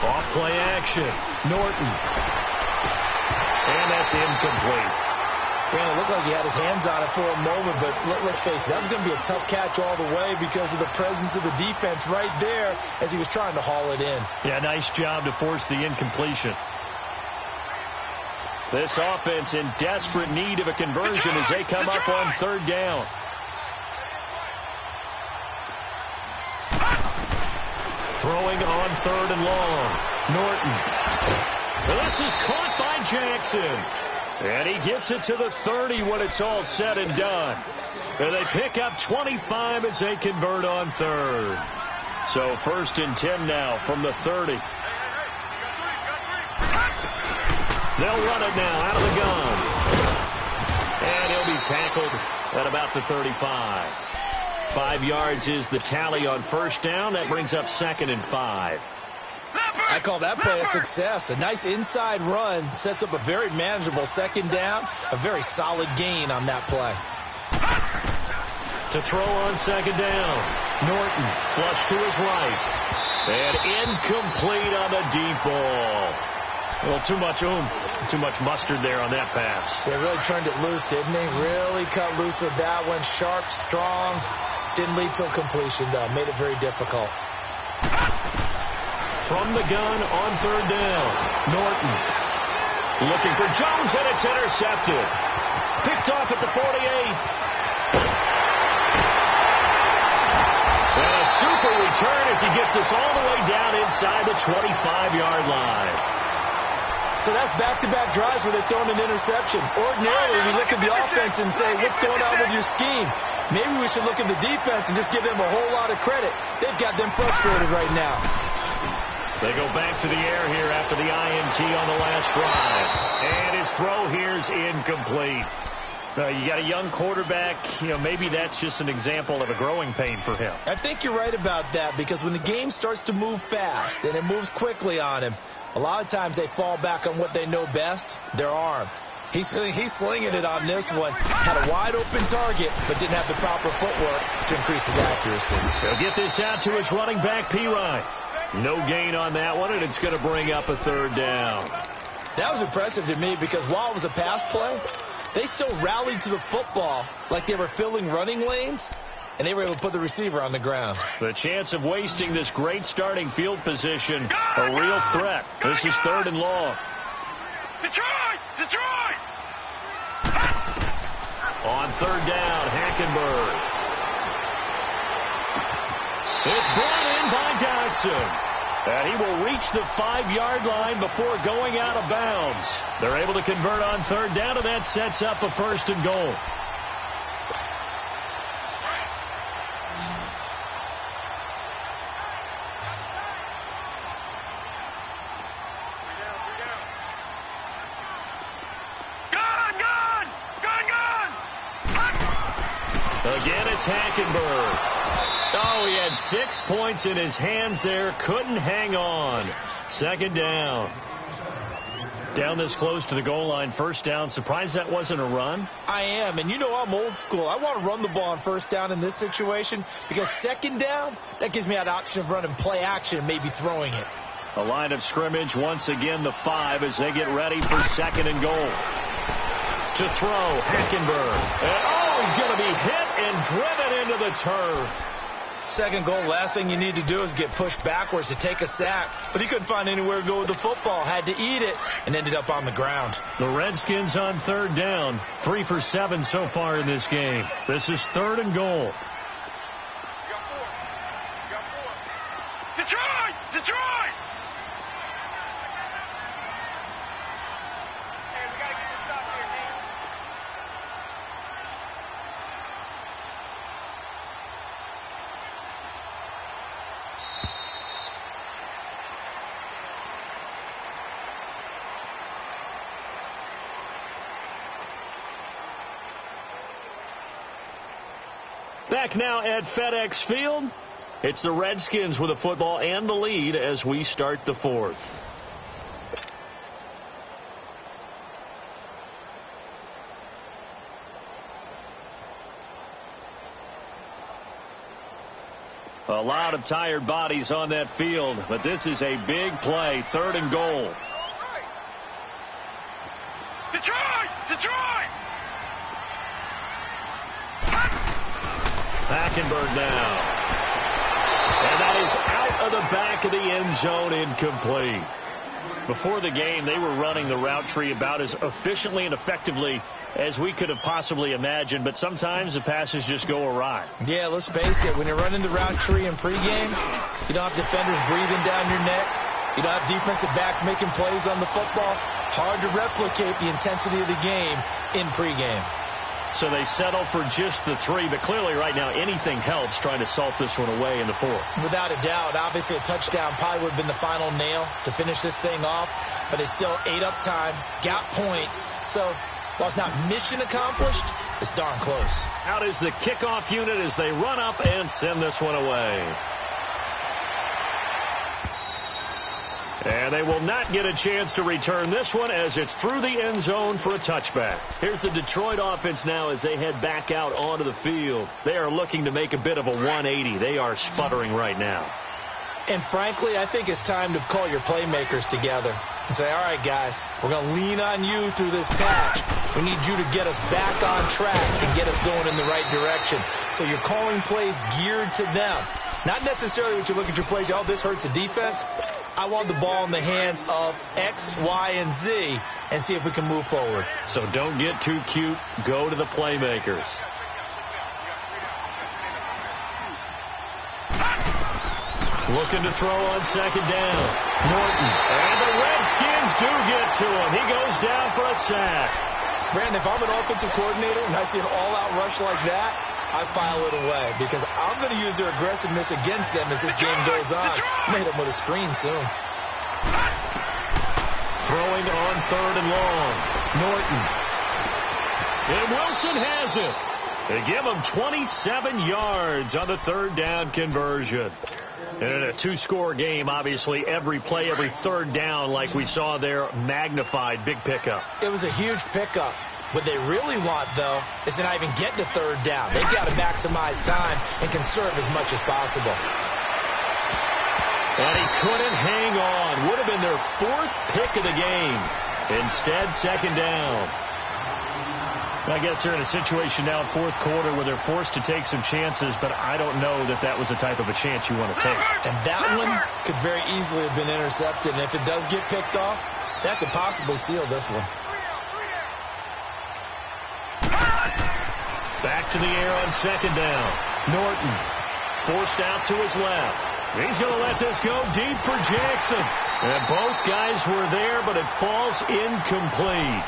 Off play action. Norton. And that's incomplete. Man, it looked like he had his hands on it for a moment, but let's face it, that was going to be a tough catch all the way because of the presence of the defense right there as he was trying to haul it in. Yeah, nice job to force the incompletion. This offense in desperate need of a conversion as they come up on third down. Throwing on third and long. Norton. This is caught by Jackson. And he gets it to the 30 when it's all said and done. And they pick up 25 as they convert on third. So 1st and 10 now from the 30. They'll run it now out of the gun. And he'll be tackled at about the 35. 5 yards is the tally on first down. That brings up 2nd and 5. I call that play a success. A nice inside run sets up a very manageable second down. A very solid gain on that play. To throw on second down. Norton flush to his right. And incomplete on the deep ball. Well, too much mustard there on that pass. They really turned it loose, didn't they? Really cut loose with that one. Sharp, strong. Didn't lead to a completion, though. Made it very difficult. From the gun on third down. Norton looking for Jones, and it's intercepted. Picked off at the 48. And a super return as he gets us all the way down inside the 25-yard line. So that's back-to-back drives where they're throwing an interception. Ordinarily, we look at the offense and say, what's going on with your scheme? Maybe we should look at the defense and just give them a whole lot of credit. They've got them frustrated right now. They go back to the air here after the INT on the last drive. And his throw here is incomplete. You got a young quarterback. Maybe that's just an example of a growing pain for him. I think you're right about that because when the game starts to move fast and it moves quickly on him, a lot of times they fall back on what they know best, their arm. He's slinging it on this one. Had a wide open target, but didn't have the proper footwork to increase his accuracy. He'll get this out to his running back, Pirine. No gain on that one, and it's going to bring up a third down. That was impressive to me because while it was a pass play, they still rallied to the football like they were filling running lanes, and they were able to put the receiver on the ground. The chance of wasting this great starting field position, a real threat. This is third and long. Detroit! On third down, Hackenberg. It's brought in by Jackson. And he will reach the 5-yard line before going out of bounds. They're able to convert on third down, and that sets up a first and goal. Again, it's Hackenberg. Oh, he had 6 points in his hands there. Couldn't hang on. Second down. Down this close to the goal line. First down. Surprised that wasn't a run? I am. And you know I'm old school. I want to run the ball on first down in this situation because second down, that gives me that option of running play action and maybe throwing it. A line of scrimmage once again, the 5 as they get ready for second and goal. To throw, Hackenberg. And, he's going to be hit and driven into the turf. Second goal, last thing you need to do is get pushed backwards to take a sack. But he couldn't find anywhere to go with the football. Had to eat it and ended up on the ground. The Redskins on third down. 3 for 7 so far in this game. This is third and goal. Detroit! Detroit! Back now at FedEx Field. It's the Redskins with the football and the lead as we start the fourth. A lot of tired bodies on that field, but this is a big play. Third and goal. Detroit! Detroit! Hackenberg now. And that is out of the back of the end zone, incomplete. Before the game, they were running the route tree about as efficiently and effectively as we could have possibly imagined, but sometimes the passes just go awry. Yeah, let's face it. When you're running the route tree in pregame, you don't have defenders breathing down your neck. You don't have defensive backs making plays on the football. Hard to replicate the intensity of the game in pregame. So they settle for just the 3, but clearly right now anything helps trying to salt this one away in the 4. Without a doubt. Obviously a touchdown probably would have been the final nail to finish this thing off, but they still ate up time, got points. So while it's not mission accomplished, it's darn close. Out is the kickoff unit as they run up and send this one away. And they will not get a chance to return this one as it's through the end zone for a touchback. Here's the Detroit offense now as they head back out onto the field. They are looking to make a bit of a 180. They are sputtering right now. And frankly, I think it's time to call your playmakers together and say, all right, guys, we're going to lean on you through this patch. We need you to get us back on track and get us going in the right direction. So you're calling plays geared to them. Not necessarily what you look at your plays, oh, this hurts the defense. I want the ball in the hands of X, Y, and Z and see if we can move forward. So don't get too cute. Go to the playmakers. Looking to throw on second down. Norton. And the Redskins do get to him. He goes down for a sack. Brandon, if I'm an offensive coordinator and I see an all-out rush like that, I file it away because I'm going to use their aggressiveness against them as this game goes on. Made them with a screen soon. Throwing on third and long. Norton. And Wilson has it. They give him 27 yards on the third down conversion. And in a 2-score game, obviously, every play, every third down, like we saw there, magnified. Big pickup. It was a huge pickup. What they really want, though, is to not even get to third down. They've got to maximize time and conserve as much as possible. And he couldn't hang on. Would have been their 4th pick of the game. Instead, second down. I guess they're in a situation now, 4th quarter, where they're forced to take some chances, but I don't know that that was the type of a chance you want to take. And that one could very easily have been intercepted. And if it does get picked off, that could possibly seal this one. Back to the air on second down. Norton. forced out to his left. He's going to let this go deep for Jackson. And both guys were there, but it falls incomplete.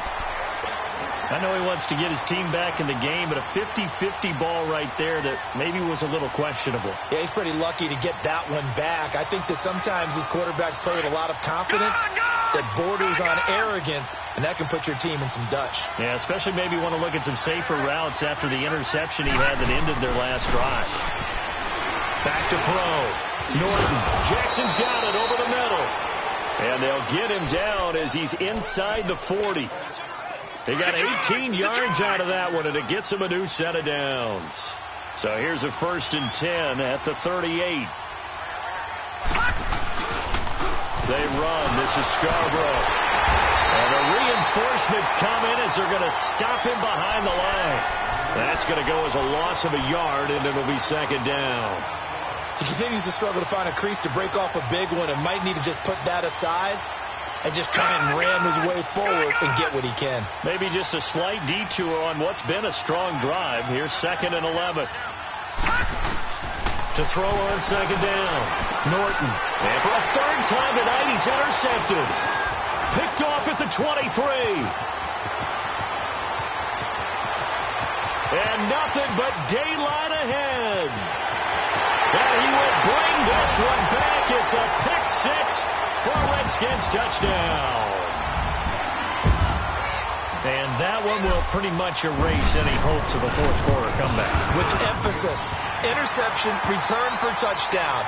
I know he wants to get his team back in the game, but a 50-50 ball right there that maybe was a little questionable. Yeah, he's pretty lucky to get that one back. I think that sometimes these quarterbacks play with a lot of confidence that borders on arrogance, and that can put your team in some Dutch. Yeah, especially maybe want to look at some safer routes after the interception he had that ended their last drive. Back to throw. Norton. Jackson's got it over the middle. And they'll get him down as he's inside the 40. They got 18 yards out of that one, and it gets him a new set of downs. So here's a 1st and 10 at the 38. They run. This is Scarborough. And the reinforcements come in as they're going to stop him behind the line. That's going to go as a loss of a yard, and it'll be 2nd down. He continues to struggle to find a crease to break off a big one and might need to just put that aside and just try and ram his way forward and get what he can. Maybe just a slight detour on what's been a strong drive. Here's 2nd and 11. To throw on 2nd down. Norton. And for a 3rd time tonight, he's intercepted. Picked off at the 23. And nothing but daylight ahead. And he will bring this one back. It's a pick 6 for a Redskins touchdown. And that one will pretty much erase any hopes of a 4th quarter comeback. With emphasis, interception, return for touchdown.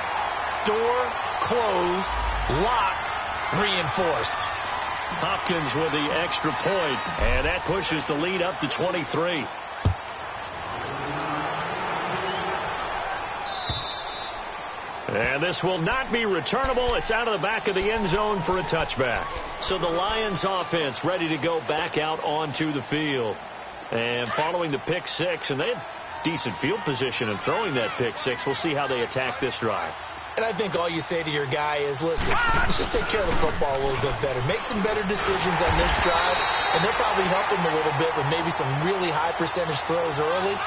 Door closed, locked, reinforced. Hopkins with the extra point, and that pushes the lead up to 23. And this will not be returnable. It's out of the back of the end zone for a touchback. So the Lions offense ready to go back out onto the field. And following the pick 6, and they had decent field position in throwing that pick 6. We'll see how they attack this drive. And I think all you say to your guy is, listen, let's just take care of the football a little bit better. Make some better decisions on this drive, and they'll probably help him a little bit with maybe some really high percentage throws early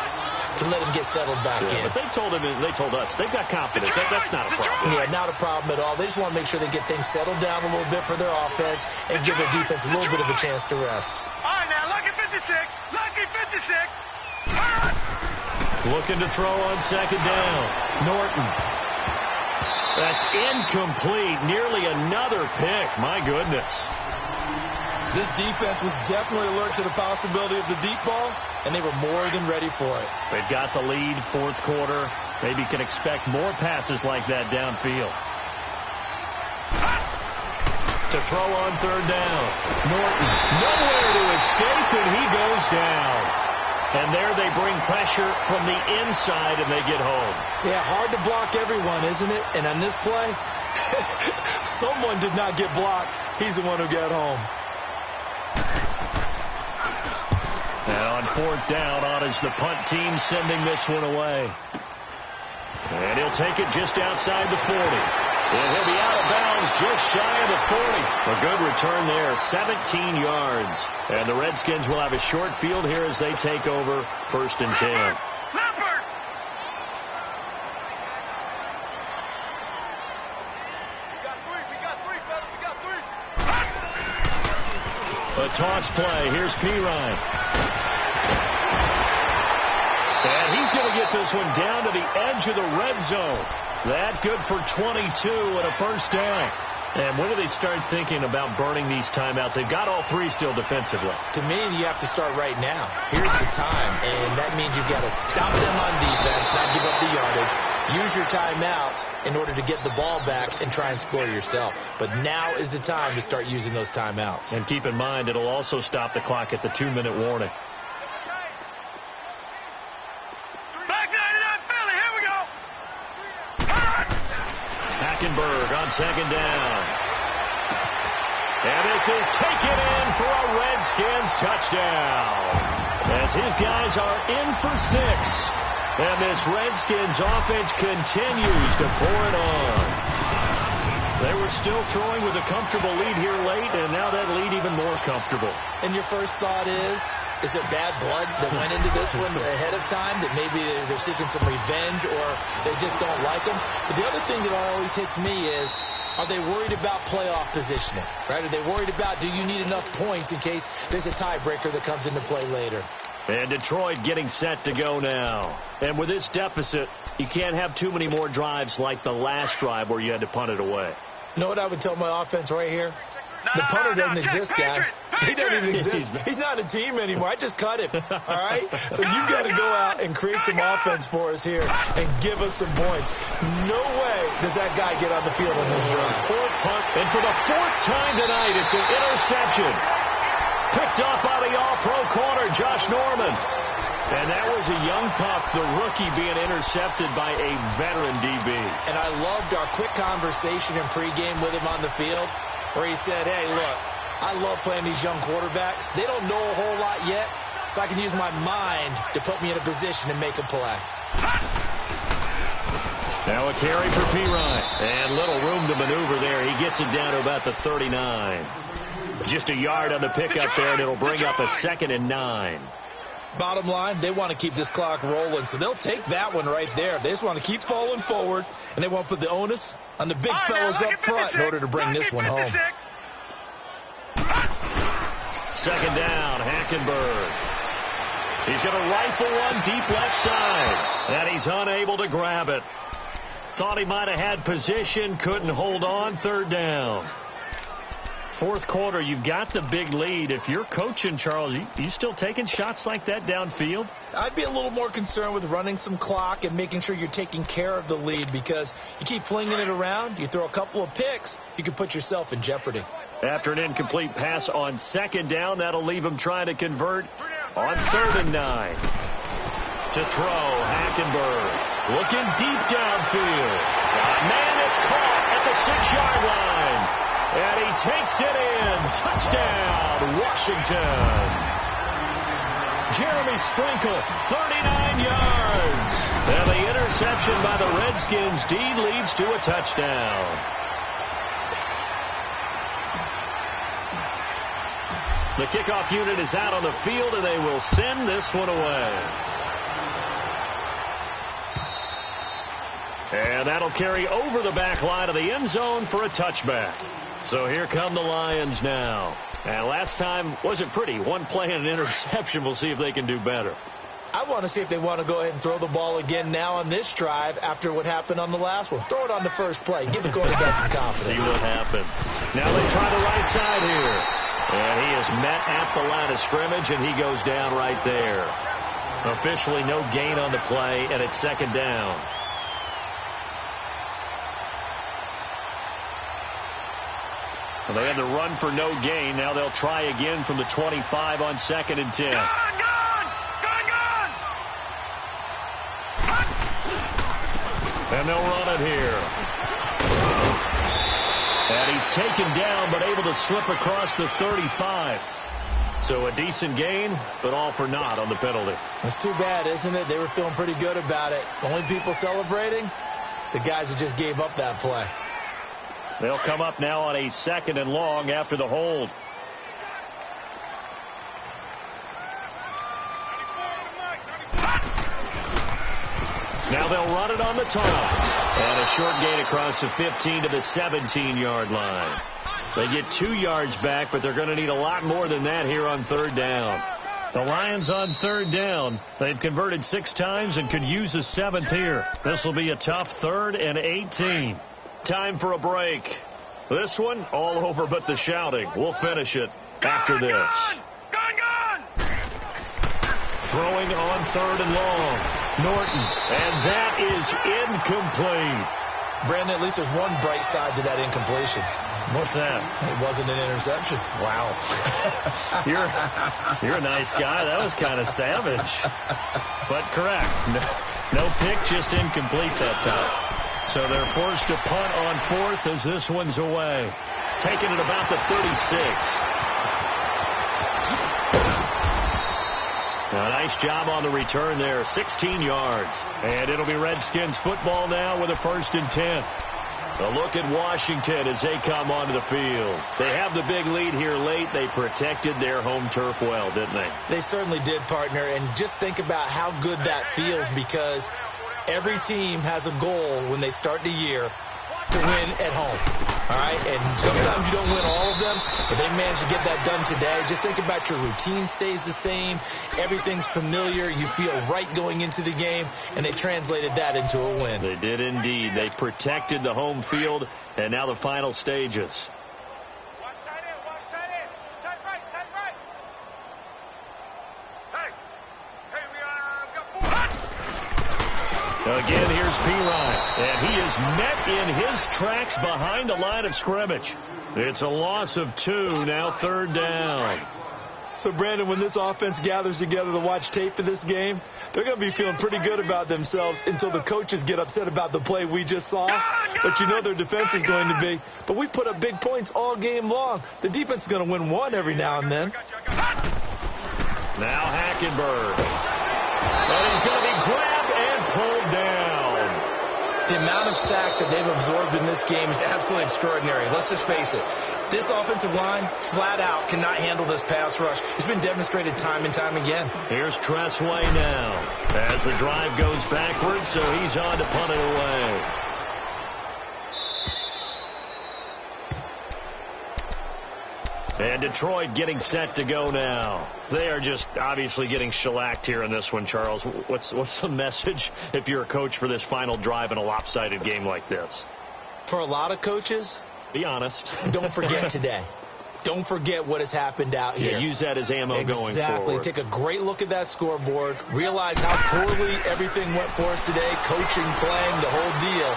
to let him get settled back in. But they told us, they've got confidence. That's not a problem. Yeah, not a problem at all. They just want to make sure they get things settled down a little bit for their offense and give their defense a little bit of a chance to rest. All right, now, lucky 56. Lucky 56. Looking to throw on 2nd down. Norton. That's incomplete. Nearly another pick. My goodness. This defense was definitely alert to the possibility of the deep ball, and they were more than ready for it. They've got the lead, 4th quarter. Maybe can expect more passes like that downfield. To throw on 3rd down. Norton. Nowhere to escape, and he goes down. And there they bring pressure from the inside, and they get home. Yeah, hard to block everyone, isn't it? And on this play, someone did not get blocked. He's the one who got home. And on 4th down, on is the punt team sending this one away. And he'll take it just outside the 40. And he'll be out of bounds just shy of the 40. A good return there, 17 yards. And the Redskins will have a short field here as they take over 1st and 10. Leopard! We got three, fella. We got three. A toss play. Here's Pirine. And he's going to get this one down to the edge of the red zone. That good for 22 and a 1st down. And when do they start thinking about burning these timeouts? They've got all 3 still defensively. To me, you have to start right now. Here's the time, and that means you've got to stop them on defense, not give up the yardage. Use your timeouts in order to get the ball back and try and score yourself. But now is the time to start using those timeouts. And keep in mind, it'll also stop the clock at the 2-minute warning. Hackenberg on 2nd down. And this is taken in for a Redskins touchdown. As his guys are in for 6. And this Redskins offense continues to pour it on. They were still throwing with a comfortable lead here late, and now that lead even more comfortable. And your first thought is there bad blood that went into this one ahead of time, that maybe they're seeking some revenge or they just don't like them? But the other thing that always hits me is, are they worried about playoff positioning? Right? Are they worried about, do you need enough points in case there's a tiebreaker that comes into play later? And Detroit getting set to go now. And with this deficit, you can't have too many more drives like the last drive where you had to punt it away. You know what I would tell my offense right here? The punter doesn't exist, guys. He doesn't even exist. He's not a team anymore. I just cut him. All right? So you've got to go out and create some offense for us here and give us some points. No way does that guy get on the field on this drive. Fourth punt. And for the fourth time tonight, it's an interception. Picked up by the all-pro corner, Josh Norman. And that was a young pup, the rookie, being intercepted by a veteran DB. And I loved our quick conversation in pregame with him on the field where he said, hey, look, I love playing these young quarterbacks. They don't know a whole lot yet, so I can use my mind to put me in a position to make a play. Now a carry for Pirine. And little room to maneuver there. He gets it down to about the 39. Just a yard on the pickup there, and it'll bring up a 2nd and 9. Bottom line, they want to keep this clock rolling, so they'll take that one right there. They just want to keep falling forward, and they want to put the onus on the big fellas up front in order to bring this one home. 2nd down, Hackenberg. He's going to rifle one deep left side, and he's unable to grab it. Thought he might have had position, couldn't hold on. 3rd down. Fourth quarter, you've got the big lead. If you're coaching, Charles, you still taking shots like that downfield? I'd be a little more concerned with running some clock and making sure you're taking care of the lead, because you keep flinging it around, you throw a couple of picks, you can put yourself in jeopardy. After an incomplete pass on 2nd down, that'll leave him trying to convert on 3rd and 9. To throw, Hackenberg looking deep downfield. Man, it's caught at the 6-yard line. And he takes it in. Touchdown, Washington. Jeremy Sprinkle, 39 yards. And the interception by the Redskins. Deed leads to a touchdown. The kickoff unit is out on the field, and they will send this one away. And that'll carry over the back line of the end zone for a touchback. So here come the Lions now. And last time wasn't pretty. One play and an interception. We'll see if they can do better. I want to see if they want to go ahead and throw the ball again now on this drive after what happened on the last one. Throw it on the first play. Give the quarterback some confidence. See what happens. Now they try the right side here. And he is met at the line of scrimmage, and he goes down right there. Officially no gain on the play, and it's 2nd down. Well, they had to run for no gain. Now they'll try again from the 25 on 2nd and 10. Gone! And they'll run it here. And he's taken down, but able to slip across the 35. So a decent gain, but all for naught on the penalty. That's too bad, isn't it? They were feeling pretty good about it. Only people celebrating, the guys that just gave up that play. They'll come up now on a 2nd and long after the hold. Now they'll run it on the toss. And a short gain across the 15 to the 17-yard line. They get 2 yards back, but they're going to need a lot more than that here on 3rd down. The Lions on 3rd down. They've converted 6 times and could use a 7th here. This will be a tough 3rd and 18. Time for a break. This one, all over but the shouting. We'll finish it after this. Gone! Throwing on 3rd and long. Norton. And that is incomplete. Brandon, at least there's one bright side to that incompletion. What's that? It wasn't an interception. Wow. You're a nice guy. That was kind of savage. But correct. No pick, just incomplete that time. So they're forced to punt on 4th as this one's away. Taking it about the 36. A nice job on the return there. 16 yards. And it'll be Redskins football now with a 1st and 10. A look at Washington as they come onto the field. They have the big lead here late. They protected their home turf well, didn't they? They certainly did, partner. And just think about how good that feels, because every team has a goal when they start the year to win at home. All right? And sometimes you don't win all of them, but they managed to get that done today. Just think about your routine stays the same. Everything's familiar. You feel right going into the game, and they translated that into a win. They did indeed. They protected the home field, and now the final stages. Watch tight end, watch tight end. Tight right, tight right. Hey, we got 4. Again, here's Pirine, and he is met in his tracks behind the line of scrimmage. It's a loss of 2, now 3rd down. So, Brandon, when this offense gathers together to watch tape for this game, they're going to be feeling pretty good about themselves until the coaches get upset about the play we just saw. But you know their defense is going to be. But we put up big points all game long. The defense is going to win one every now and then. Now Hackenberg. And he's going to be grabbed and pulled down. The amount of sacks that they've absorbed in this game is absolutely extraordinary. Let's just face it. This offensive line, flat out, cannot handle this pass rush. It's been demonstrated time and time again. Here's Tressway now as the drive goes backwards, so he's on to punt it away. And Detroit getting set to go now. They are just obviously getting shellacked here in this one, Charles. What's the message if you're a coach for this final drive in a lopsided game like this? For a lot of coaches, be honest. Don't forget today. Don't forget what has happened out here. Yeah, use that as ammo going forward. Exactly. Take a great look at that scoreboard. Realize how poorly everything went for us today. Coaching, playing, the whole deal.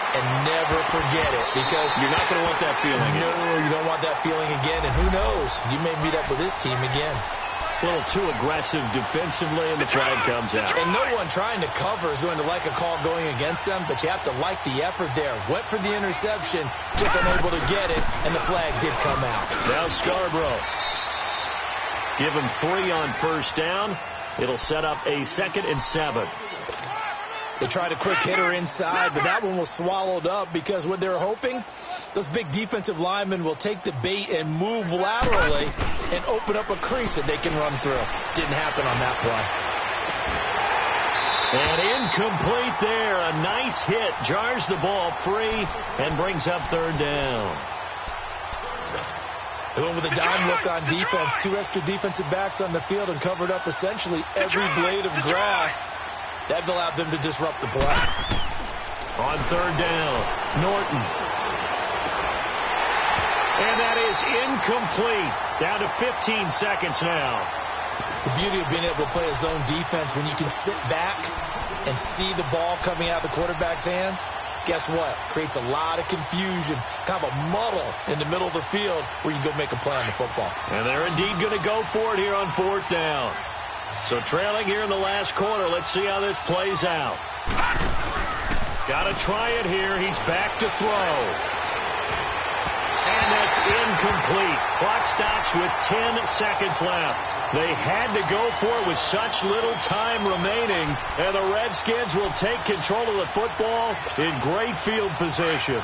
And never forget it, because you're not going to want that feeling. No, you don't want that feeling again. And who knows? You may meet up with this team again. A little too aggressive defensively, and the flag comes out. And no one trying to cover is going to like a call going against them, but you have to like the effort there. Went for the interception, just unable to get it, and the flag did come out. Now Scarborough. Give him 3 on 1st down. It'll set up a 2nd and 7. They tried a quick hitter inside, but that one was swallowed up because what they're hoping, those big defensive linemen will take the bait and move laterally and open up a crease that they can run through. Didn't happen on that play. And incomplete there. A nice hit. Jars the ball free and brings up 3rd down. They went with a dime look on defense. 2 extra defensive backs on the field and covered up essentially every blade of grass. That allowed them to disrupt the play. On 3rd down, Norton. And that is incomplete. Down to 15 seconds now. The beauty of being able to play a zone defense when you can sit back and see the ball coming out of the quarterback's hands, guess what? Creates a lot of confusion, kind of a muddle in the middle of the field where you can go make a play on the football. And they're indeed going to go for it here on 4th down. So trailing here in the last quarter. Let's see how this plays out. Got to try it here. He's back to throw. And that's incomplete. Clock stops with 10 seconds left. They had to go for it with such little time remaining. And the Redskins will take control of the football in great field position.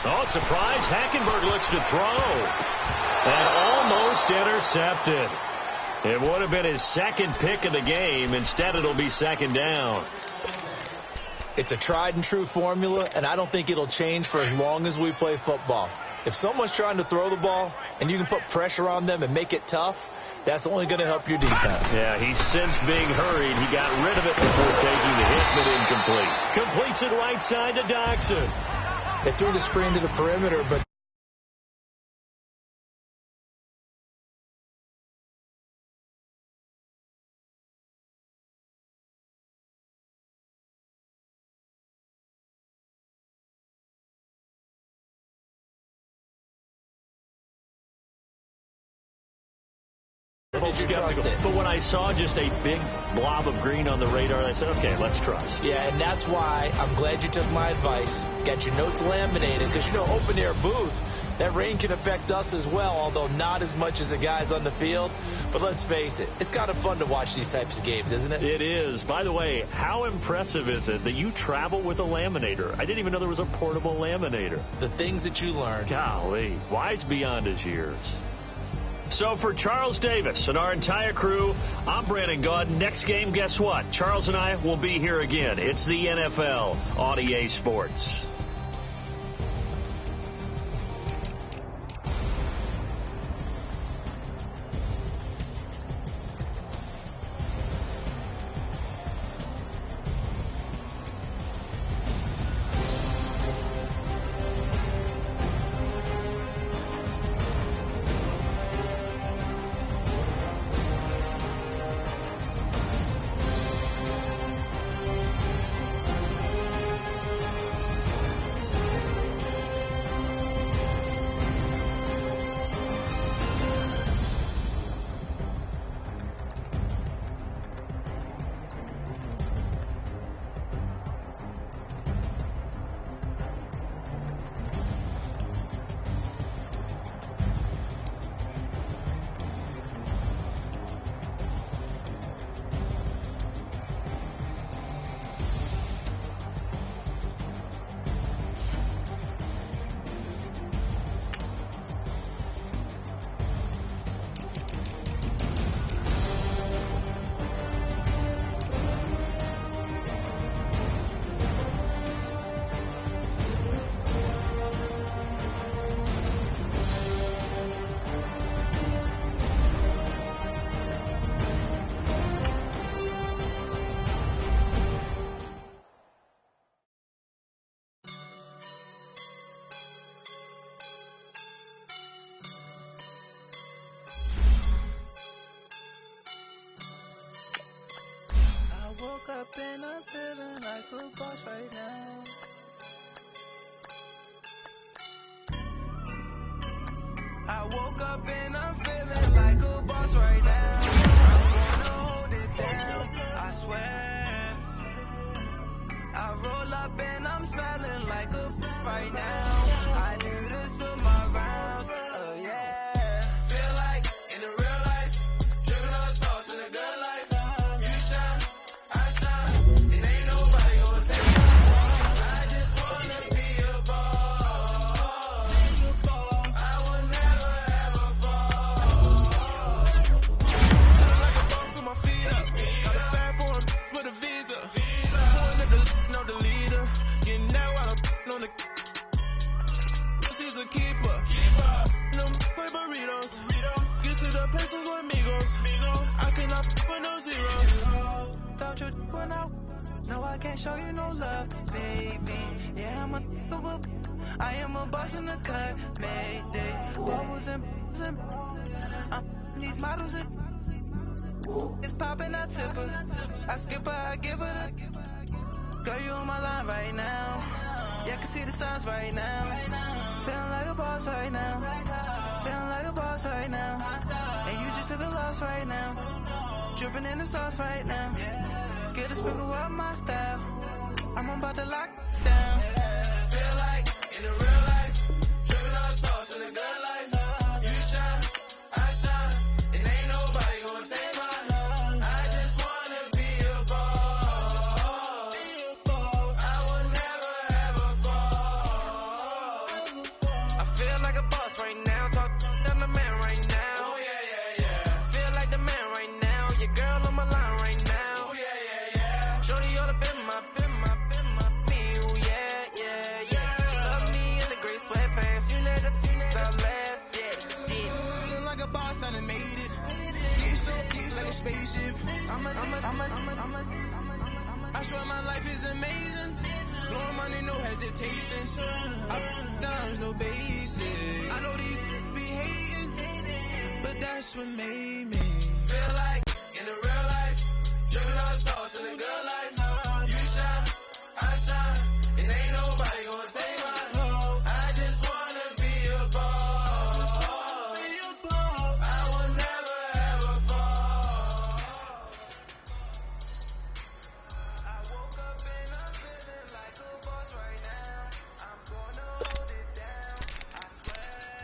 Oh, surprise. Hackenberg looks to throw. And almost intercepted. It would have been his 2nd pick of the game. Instead, it'll be 2nd down. It's a tried and true formula, and I don't think it'll change for as long as we play football. If someone's trying to throw the ball and you can put pressure on them and make it tough, that's only going to help your defense. Yeah, he's since being hurried. He got rid of it before taking the hit, but incomplete. Completes it right side to Doxson. They threw the screen to the perimeter, but But when I saw just a big blob of green on the radar, I said, okay, let's trust. Yeah, and that's why I'm glad you took my advice. Got your notes laminated because, you know, open-air booth, That rain can affect us as well, although not as much as the guys on the field. But let's face it, it's kind of fun to watch these types of games, isn't it? It is. By the way, how impressive is it that you travel with a laminator? I didn't even know there was a portable laminator. The things that you learn. Golly, wise beyond his years. So for Charles Davis and our entire crew, I'm Brandon Gaud. Next game, guess what? Charles and I will be here again. It's the NFL on EA Sports. Woke up and I'm feeling like a boss right now. I woke up and I'm feeling like a boss right now. I'm gonna hold it down, I swear. I roll up and I'm smelling like a right now. I do this for my rounds, oh yeah. Feel like in the real life, dripping on sauce in a good life. No, I can't show you no love, baby. Yeah, I am a boss in the cut, mayday. Bubbles and these models it's popping, I tip her. I skip her, I give her the girl, you on my line right now. Yeah, I can see the signs right now. Feeling like a boss right now. Feeling like a boss right now. And you just took a loss right now. Dripping in the sauce right now. Get a sprinkle up my style. I'm about to lock down. Feel like in the real life, dripping on sauce in a good life. You shine, I shine, and ain't nobody gonna take mine. I just wanna be a boss. I will never ever fall. I feel like a boss right now. Talk to the man right now. Oh yeah, yeah, yeah. Feel like the man right now. Your girl on my line right now. Shorty ought to been my feel, yeah. She love me in the gray sweatpants. You let the left, yeah. Feeling like a boss, I done made it. Get so deep like a spaceship. I swear my life is amazing. Blowing money, no hesitation. Up, down, no basic. I know these be hating, but that's what made me feel like in the real life. Dripping on sauce in a good life. You shine, I shine, and ain't nobody gonna take mine. I just wanna be a boss. I will never ever fall. I woke up and I'm feeling like a boss right now. I'm gonna hold it down, I swear.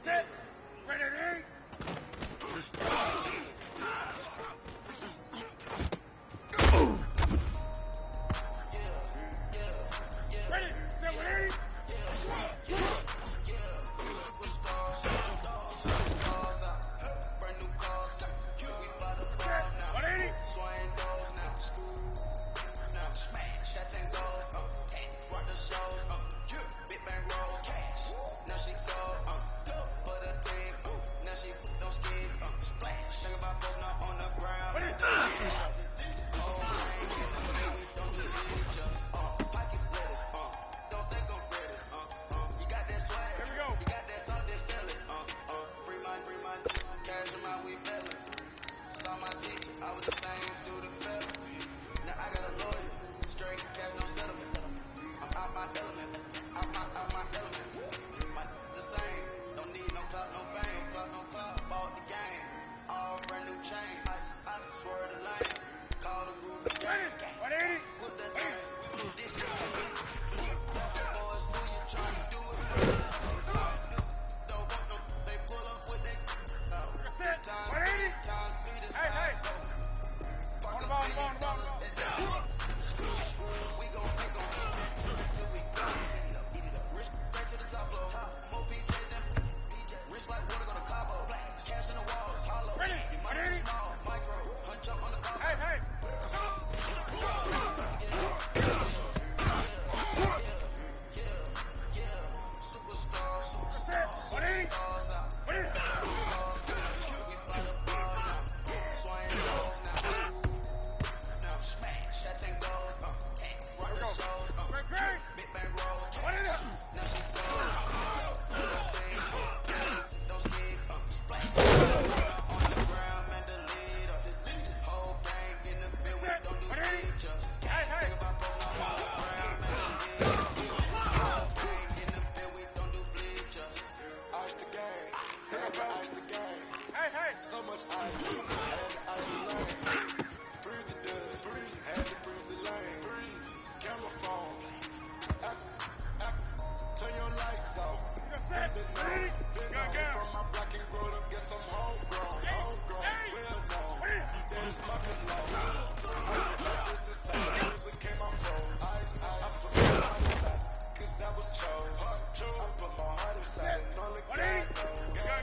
Set. Ready, ready. Ready, set, ready.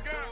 Gun.